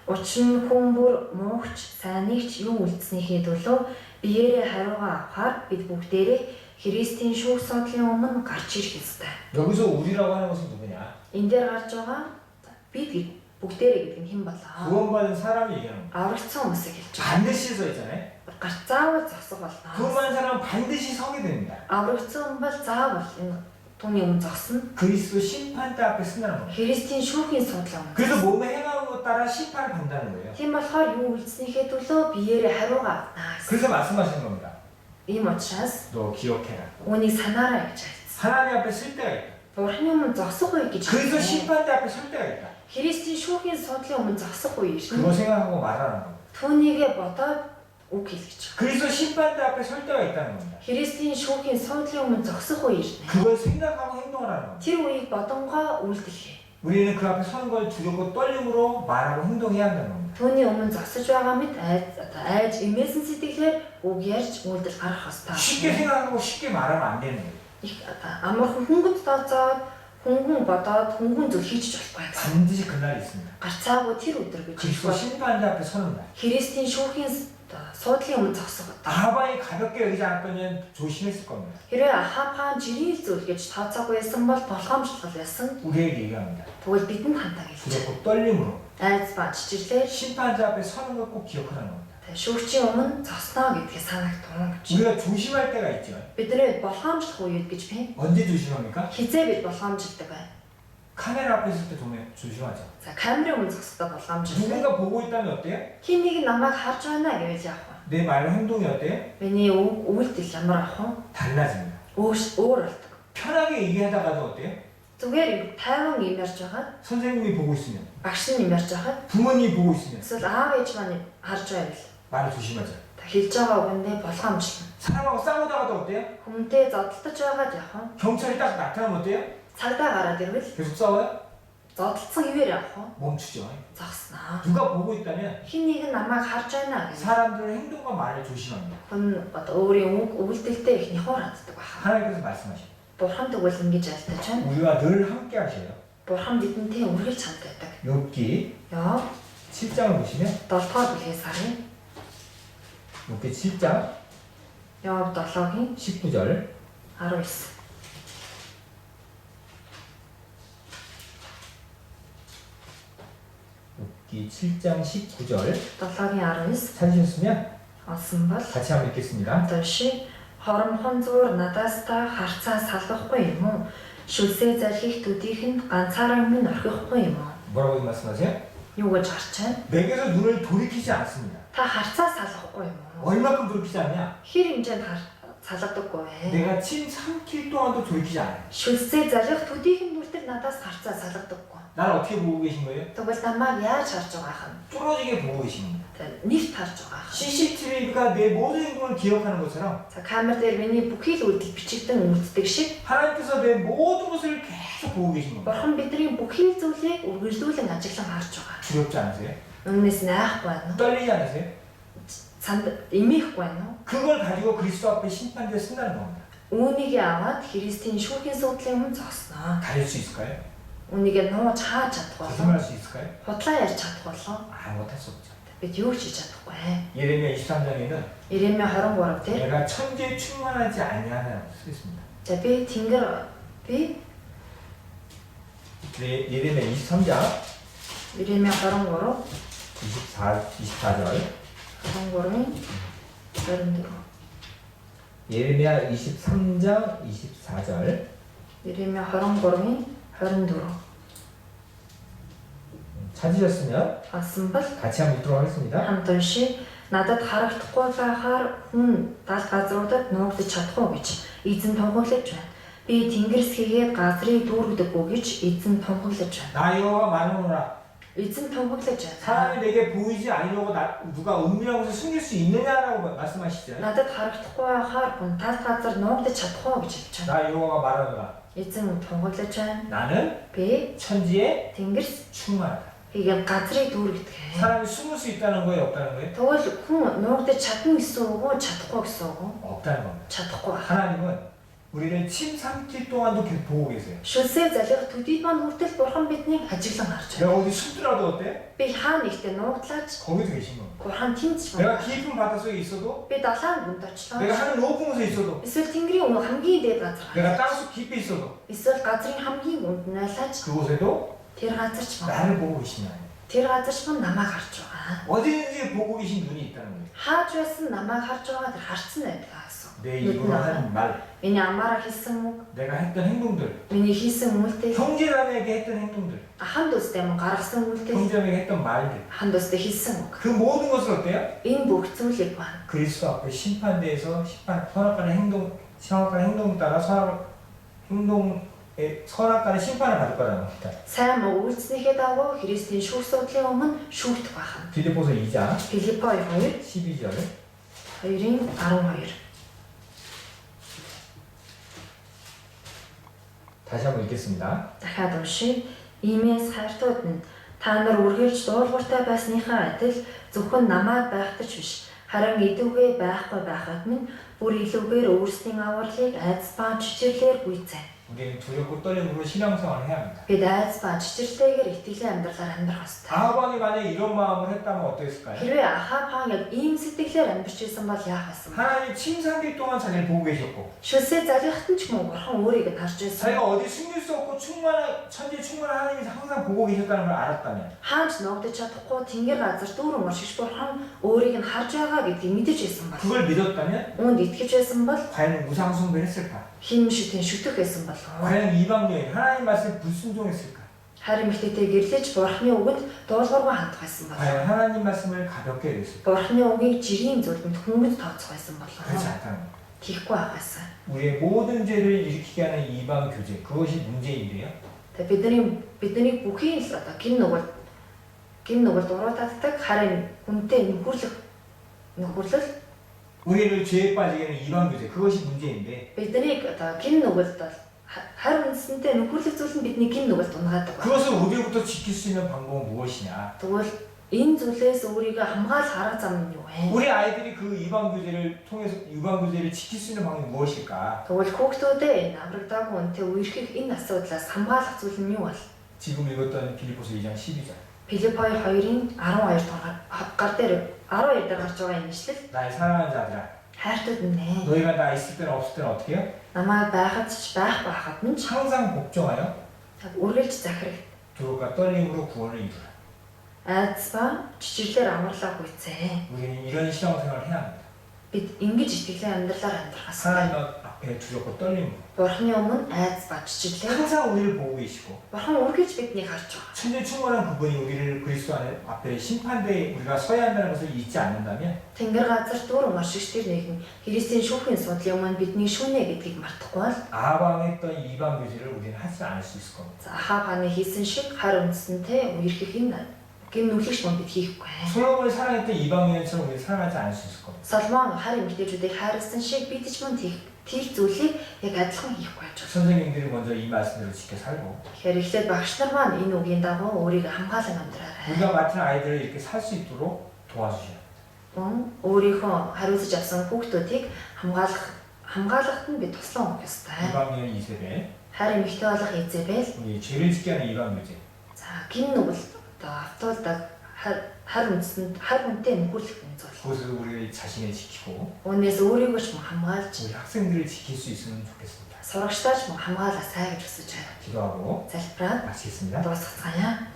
Учир нь хүн бүр муугч, сайныг ч юу үлдснийхээ төлөө биеэрээ хариугаа авахаар бид бүгдээрээ Христийн шүүх содлын өмнө гарч ирэх ёстой. 여기서 우리라고 하는 것은 누구냐? Энэ дээр гарч байгаа бид бүгдээрээ гэдэг нь хэн болоо? 구원받은 사람이 얘기하는 거예요. Аврагдсан хүмүүсийг хэлж байгаа. 반드시 서 있잖아요. Гарч заавал зогсох болно. 구원받은 사람은 반드시 서게 됩니다. Аврагдсан хүн бол заавал энэ түүний өмнө зогсно. 그리스도 심판대 앞에 쓴다는 거예요. Христийн шүүхийн содлын өмнө. 그래서 몸에 행하는 것 따라 심판을 받는다는 거예요. Тийм болохоор юу үлдснийхээ төлөө биеэрээ хариугаа авна гэсэн. 그래서 말씀하시는 겁니다. Ийм учраас 너 기억해라. үүнийг санаарай гэж хэлсэн. 하나님 앞에 쓸 때가 있다. Бурхны өмнө зогсох үе гэж 그래서 хэлсэн. 심판대 앞에 설 때가 있다. Христийн шүүхийн содлын өмнө зогсох үе 그거 ирнэ. 생각하고 말하는 겁니다. Түүнийгээ бодоод үг хэлж. 그래서 심판대 앞에 설 때가 있다는 겁니다. Христийн шүүхийн содлын өмнө зогсох үе ирнэ. 그걸 생각하고 행동하라는 겁니다. Тэр үеийг бодонгоо үйлдэлээ. 우리는 그 앞에 서는 걸 두렵고 떨림으로 말하고 행동해야 한다는 겁니다. Түүний өмнө зогсож байгаа мэт айж имээсэн сэтгэлээр үг ярьж үйлдэл гаргах ёстой. 쉽게 생각하고 쉽게 말하면 안 되는 거예요. Их амархан хөнгөнд тооцоод хөнгөн бодоод хөнгөн зүйл хийж болохгүй гэсэн. 반드시 그날이 있습니다. Гарцаагүй тэр өдөр гэж 그리스도 хэлсэн. 심판대 앞에 서는 날. Христийн шүүхийн суудлын өмнө зогсох өдөр. 아하방이 가볍게 여기지 않았다면 조심했을 겁니다. Хэрвээ Ахапхан жирийн зүйл гэж тооцоогүй байсан бол болгоомжлол байсан. 우리에게 얘기합니다. Тэгвэл бидэнд хандаа гэлж. 두렵고 떨림으로 Айц ба чичирлээ 심판자 앞에 서는 걸 꼭 기억하라는 겁니다. шүүгчийн өмнө зогсноо гэдгээ санагдсан гэж. 우리가 조심할 때가 있죠. Бидний болгоомжлох үед гэж би 언제 조심합니까? хизээ бид болгоомжилдаг байна. 카메라 앞에 있을 때 조심하죠. За камерын өмнө зогсохдоо болгоомжилдаг. 누군가 보고 있다면 어때요? Хин нэг намайг харж байна гэж яах вэ? 내 말과 행동이 어때요? Миний үйлдэл ямар ах вэ? 달라집니다. Өөр болдог. 편하게 얘기하다가도 어때요? зүгээр тайван юм ярьж байгаа. 선생님이 보고 있으면, Багш нь юм ярьж байгаа. 부모님이 보고 있으면 Эсвэл аав ээж маань харж байвал 말을 조심하자. та хэлж байгаа үгэндээ болгоомжлон. 사람하고 싸우다가도 어때요? Хүнтэй зодтолдож байгаад явах уу? 경찰이 딱 나타나면 어때요? Цагдаа гараад ирвэл 계속 싸워요? зодтолсон хэвээр явах уу? 멈추죠. Зогсноо. 누가 보고 있다면 Хин нэг нь намайг харж байна гэж. 사람들의 행동과 말을 조심합니다. Хүн одоо өөрийн үйлдэлтэй их нихур ханддаг байна. 하나님께서 말씀하십니다. Бурхан тэгвэл ингэж альтаж байна. 우리와 늘 함께 하셔요. Бурхан бидэнтэй үргэлж хамт байдаг. 욥기 Яа 7장을 보시면 7 дугаар бүлгээс харъя. 욥기 7장 Яа 7-гийн 19절 19. 욥기 7장 19절 7-гийн 19 찾으셨으면 олсон бол 같이 한번 읽겠습니다. Төвши хоромхон зуур надаас та харцаа салгахгүй юм уу? Шүлсээ залхих төдийх нь ганцаараа минь орхихгүй юм уу? 뭐라고 말씀하세요? Юу гэж харж байна? 내게서 눈을 돌이키지 않습니다. Та харцаа салгахгүй юм уу? 얼마큼 돌이키지 않냐? Хэр хэмжээнд салгадаггүй вэ? 내가 침 삼킬 동안도 돌이키지 않아요. Шүлсээ залхих төдийх нь бүртэл надаас харцаа салгадаггүй. 나를 어떻게 보고 계신 거예요? Тэгвэл намайг яаж харж байгаа юм? 뚫어지게 보고 계신 겁니다. Нэрт харж байгаа. CCTV가 내 모든 행동을 기억하는 것처럼 За камер дээр миний бүхий л үйлдэл бичигдэн үлддэг шиг 하나님께서 내 모든 것을 계속 보고 계신 겁니다. Бурхан бидний бүхий зүйлийг үргэлжлүүлэн ажиглан харж байгаа. 두렵지 않으세요? Өмнөөс найхгүй байна уу? 떨리지 않으세요? Санд эмээхгүй байна уу? 그걸 가지고 그리스도 앞에 심판대에 쓴다는 겁니다. Үүнийг аваад Христийн шүүхийн судлын өмнө зогсноо. 가릴 수 있을까요? Үүнийг нууж хааж чадахгүй болов. 거짓말할 수 있을까요? Худлаа ярьж чадахгүй болов. 아무것도 할 수 없죠. Бид юу ч хийж чадахгүй. 예레미야 23장에는 Иремья 23 дээр 내가 천지에 충만하지 아니하냐고 쓰였습니다. за би тэнгэр би 예레미야 23장 Иремья 23 24절 23-ийн 24 예레미야 23장 24절 Иремья 23-ийн 24 찾으셨으면 олсон бол 같이 한번 읽도록 하겠습니다. хамт уншия. Надад харагдахгүй байхаар хүн дал газруудад нуугдаж чадахгүй гэж эзэн тунхаглаж байна. Би тэнгэрс хийгээд газрыг дүүргдэггүй гэж эзэн тунхаглаж байна. 나 여호와 말하노라. эзэн тунхаглаж байна. 사람이 내게 보이지 아니려고 누가 은밀한 곳에 숨길 수 있느냐라고 말씀하시죠. Надад харагдахгүй байхаар хүн тал газар нуугдаж чадахгүй гэж хэлж байна. 나 여호와가 말하노라. эзэн тунхаглаж байна. 나는 Би 천지에 тэнгэрс 충만하다. хийгээд газрыг дүүргдэг. 사람이 숨을 수 있다는 거예요, 없다는 거예요? Тэгвэл хүн нуугдаж чадна гэсэн үг үү, чадахгүй гэсэн үг үү? 없다는 겁니다. чадахгүй. 하나님은 우리를 침 삼킬 동안도 계속 보고 계세요. Шүлсээ залгих төдий маань хүртэл бурхан биднийг ажиглан харж 내가 байна. 어디 숨더라도 어때? Би хаа нэгтээ нуугдлаач 거기도 계신 겁니다. бурхан тэнцэж 내가 байна. 깊은 바닷속에 있어도 Би далайн бүнд очлоо. 내가 하늘 높은 곳에 있어도 Эсвэл тэнгэрийн өмнө хамгийн дээд газар. 내가 땅속 깊이 있어도 Эсвэл газрын хамгийн үнд найлаж 그곳에도 тэр газарч байна. 나를 보고 계시냐. Тэр газарч маань намайг харж байгаа. 어디든지 보고 계신 눈이 있다는 거예요. Хааж байсан намайг харж байгаа тэр харцсан байдаг гэсэн. 내 입으로 하는 말, Миний амаараа хэлсэн үг, 내가 했던 행동들, миний хийсэн үйлдэл, 형제자매에게 했던 행동들, ханд үстэй мөн гаргасан үйлдэл, 형제자매에게 했던 말들, ханд үстэй хэлсэн үг. 그 모든 것을 어때요? Энэ бүх зүйлийг байна. 그리스도 앞에 심판대에서 선악간의 행동 따라 선악간의 심판을 받을 거라는 겁니다. Сайн муу үйлснийхээ дагуу Христийн шүүх судлын өмнө шүүгдэх байна. 빌립보서 2장 Филиппой 2, 12절 2-ын 12. 다시 한번 읽겠습니다. Дахиад уншия. Иймээс хайртууд нь та нар үргэлж дуулууртай байсныхаа адил зөвхөн намайг байхтаж биш, харин идэвхтэй байхгүй байхад минь бүр илүүгээр өөрсдийн авралыг айдас ба чичирлээр гүйцээнэ. 우리는 두렵고 떨림으로 신앙생활을 해야 합니다. Бид айдас ба чичирлээгээр итгэлийн амьдралаар амьдрах ёстой. 아하방이 만약에 이런 마음을 했다면 어땠을까요? Хэрвээ Ахав хаан яг ийм сэтгэлээр амьдарч байсан бол яах вэ? 하나님 침상기 동안 자기를 보고 계셨고 Шүлсээ залгихтан ч мөн бурхан өөрийг нь харж байсан. 자기가 어디 숨길 수 없고 천지에 충만한 하나님이 항상 보고 계셨다는 걸 알았다면 Хаанч ногдож чадахгүй тэнгэр газар дүүрэн оршиж бурхан өөрийг нь харж байгаа гэдгийг мэдэж байсан бол. 그걸 믿었다면 Үүнд итгэж байсан бол 과연 우상숭배를 했을까? хин шүтэн шүтэх байсан болов уу? 과연 이방 여인 하나님 말씀에 불순종했을까? Харин эмэгтэйтэй гэрлэж бурханы үгэнд дуулуургүй хандах байсан болов уу? 과연 하나님 말씀을 가볍게 여겼을까? Бурханы үгийг жирийн зүйлд хөнгөд тооцох байсан болов 그렇지 уу? 않다는 거예요. тийхгүй байгаасаа. 우리의 모든 죄를 일으키게 하는 이방 교제 그것이 문제인데요. Тэгээ бидний бүхий л одоо гин нүгэл дурууддаг харин үнтэй нөхөрлөл 우리를 죄에 빠지게 하는 이방 교제 그것이 문제인데 биднийг одоо гин нүгэлд бол харин үндсэнтэй нөхөрлөх зүйл нь бидний гин нүгэлд унгаадаг байна. 그것을 우리로부터 지킬 수 있는 방법은 무엇이냐? Тэгвэл энэ зүйлээс өөрийгөө хамгаалах арга зам нь юу вэ? 우리 아이들이 그 이방 교제를 통해서 이방 교제를 지킬 수 있는 방법이 무엇일까? Тэгвэл хүүхдүүдээ аврагдаагүй үнтэй үерхэх энэ асуудлаас хамгаалах зүйл нь юу вэ? 지금 읽었던 빌립보서 2장 12절. Филиппой 2-ын 12 дугаар гар дээр 12 дээр гарч байгаа энэ ишлэл 날 사랑하는 자들아 хайртууд нэ. 너희가 나 있을 때는 없을 때는 어떻게 해요? Намайг байхад ч байхад нь ч 항상 복종하여 үргэлж захирах. 두렵과 떨림으로 구원을 이루라. Айдсаа чичирлэр амарлаа гүйцээ. 우리는 이런 신앙생활을 해야 합니다. Бид ингэж итгэлийн амьдралаар амьдрахаас 하나님 앞에 두렵고 떨림으로 Бурхны өмнө айдс ба чичирлэр 항상 우리를 보고 계시고 Бурхан үргэлж биднийг харж байгаа. 천재 충만한 그분이 우리를 그리스도 앞에 심판대에 우리가 서야 한다는 것을 잊지 않는다면 Тэнгэр газар дүүрэн оршигч тэр нэгэн Христийн шүүхийн судлын өмнө бидний шүнэ гэдгийг мартахгүй бол 아방에 했던 이방 교제를 우리는 하지 않을 수 있을 겁니다. Ахав хааны хийсэн шиг хар үндсэнтэй үерхэх энэ гин нүглэгч мөн бид хийхгүй. 솔로몬을 사랑했던 이방 여인처럼 우리는 사랑하지 않을 수 있을 겁니다. Соломон хар эмэгтэйчүүдийг хайрласан шиг бид ч мөн тийх зүйлийг яг адилхан хийхгүй байж байна. 선생님들이 먼저 이 말씀대로 지켜 살고 Тэгэхээр эхлээд багш нар маань энэ үгийн дагуу өөрийгөө хамгаалan амьдраарай. 우리가 맡은 아이들을 이렇게 살 수 있도록 도와주셔야 합니다. Мөн өөрийнхөө хариуцж авсан хүүхдүүдийг хамгаалахад нь бид туслан өгөх ёстой. 이방 여인 이세벨, Хар эмэгтэй болох Изебел 우리 죄를 짓게 하는 이방 교제. за гин нүгэл автуулдаг хар үнтэй нөхөрлөх юм зүйл. 그것을 우리 자신을 지키고 Үүнээс өөрийгөө ч хамгаалж 우리 학생들을 지킬 수 있으면 좋겠습니다. сурагчдаа ч хамгаалаасай гэж хүсэж байна. 기도하고 Залбираад 마치겠습니다. дуусгацгаая.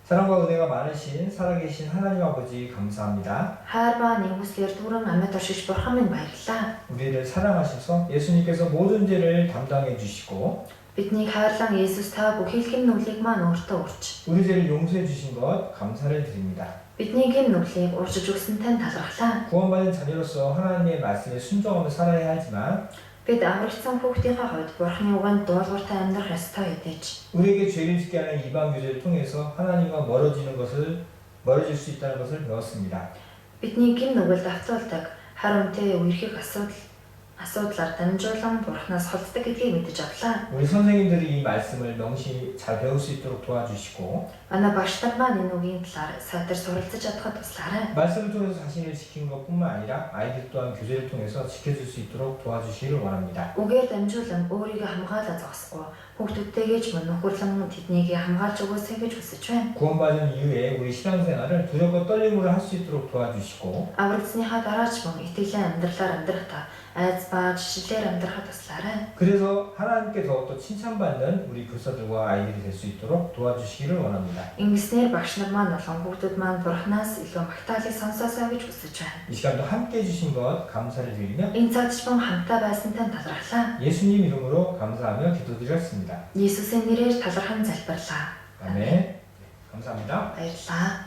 사랑과 은혜가 많으신 살아계신 하나님 아버지 감사합니다. Хайр ба нэгүслэр түрэн амьд оршиж бурхан минь баярлалаа. 우리를 사랑하셔서 예수님께서 모든 죄를 담당해 주시고 Бидний хайрлан Есүс та бүхий л гин нүглийг маань өөртөө урч. 우리 죄를 용서해 주신 것 감사를 드립니다. Бидний гин нүглийг урьж өгсөн тань талархлаа. 구원받은 자녀로서 하나님의 말씀에 순종하며 살아야 하지만 Бид амрагдсан хүүхдийнхээ хувьд бурханы үгэнд дуулууртай амьдрах ёстой гэдэж. 우리에게 죄를 짓게 하는 이방 교제를 통해서 하나님과 멀어질 수 있다는 것을 배웠습니다. Бидний гин нүгэлд автуулдаг хар үнтэй үерхэх асуудлаар дамжуулан бурхнаас холддог гэдгийг мэдэж авлаа. 우리 선생님들이 이 말씀을 명시 잘 배울 수 있도록 도와주시고 Манай багш нар маань энэ үгийн талаар сайтар суралцж чадхад туслаарай. 말씀을 통해서 자신을 지키는 것뿐만 아니라 아이들 또한 교제를 통해서 지켜줄 수 있도록 도와주시기를 원합니다. Үгээр дамжуулан өөрийгөө хамгаалаа зогсохгүй хүүхдүүдтэйгээ ч мөн нөхөрлөн тэднийг хамгаалж өгөөсэй гэж хүсэж байна. 구원받은 이후에 우리 신앙생활을 두렵고 떨림으로 할 수 있도록 도와주시고 Аврагдсныхаа дараа ч мөн итгэлийн амьдралаар амьдрахдаа айц ба жишээлээр амьдрахад туслаарай. 그래서 하나님께 더욱더 칭찬받는 우리 교사들과 아이들이 될 수 있도록 도와주시기를 원합니다. Ингэснээр багш нар маань болон хүүхдүүд маань бурхнаас илүү магтаалыг сонсоосоо гэж хүсэж байна. 이 시간도 함께 해주신 것 감사를 드리며 Энэ цагт ч мөн хамтаа байсан тань талархлаа. 예수님 이름으로 감사하며 기도드렸습니다. Есүсийн нэрээр талархан залбирлаа. 아멘. 감사합니다. Баярлалаа.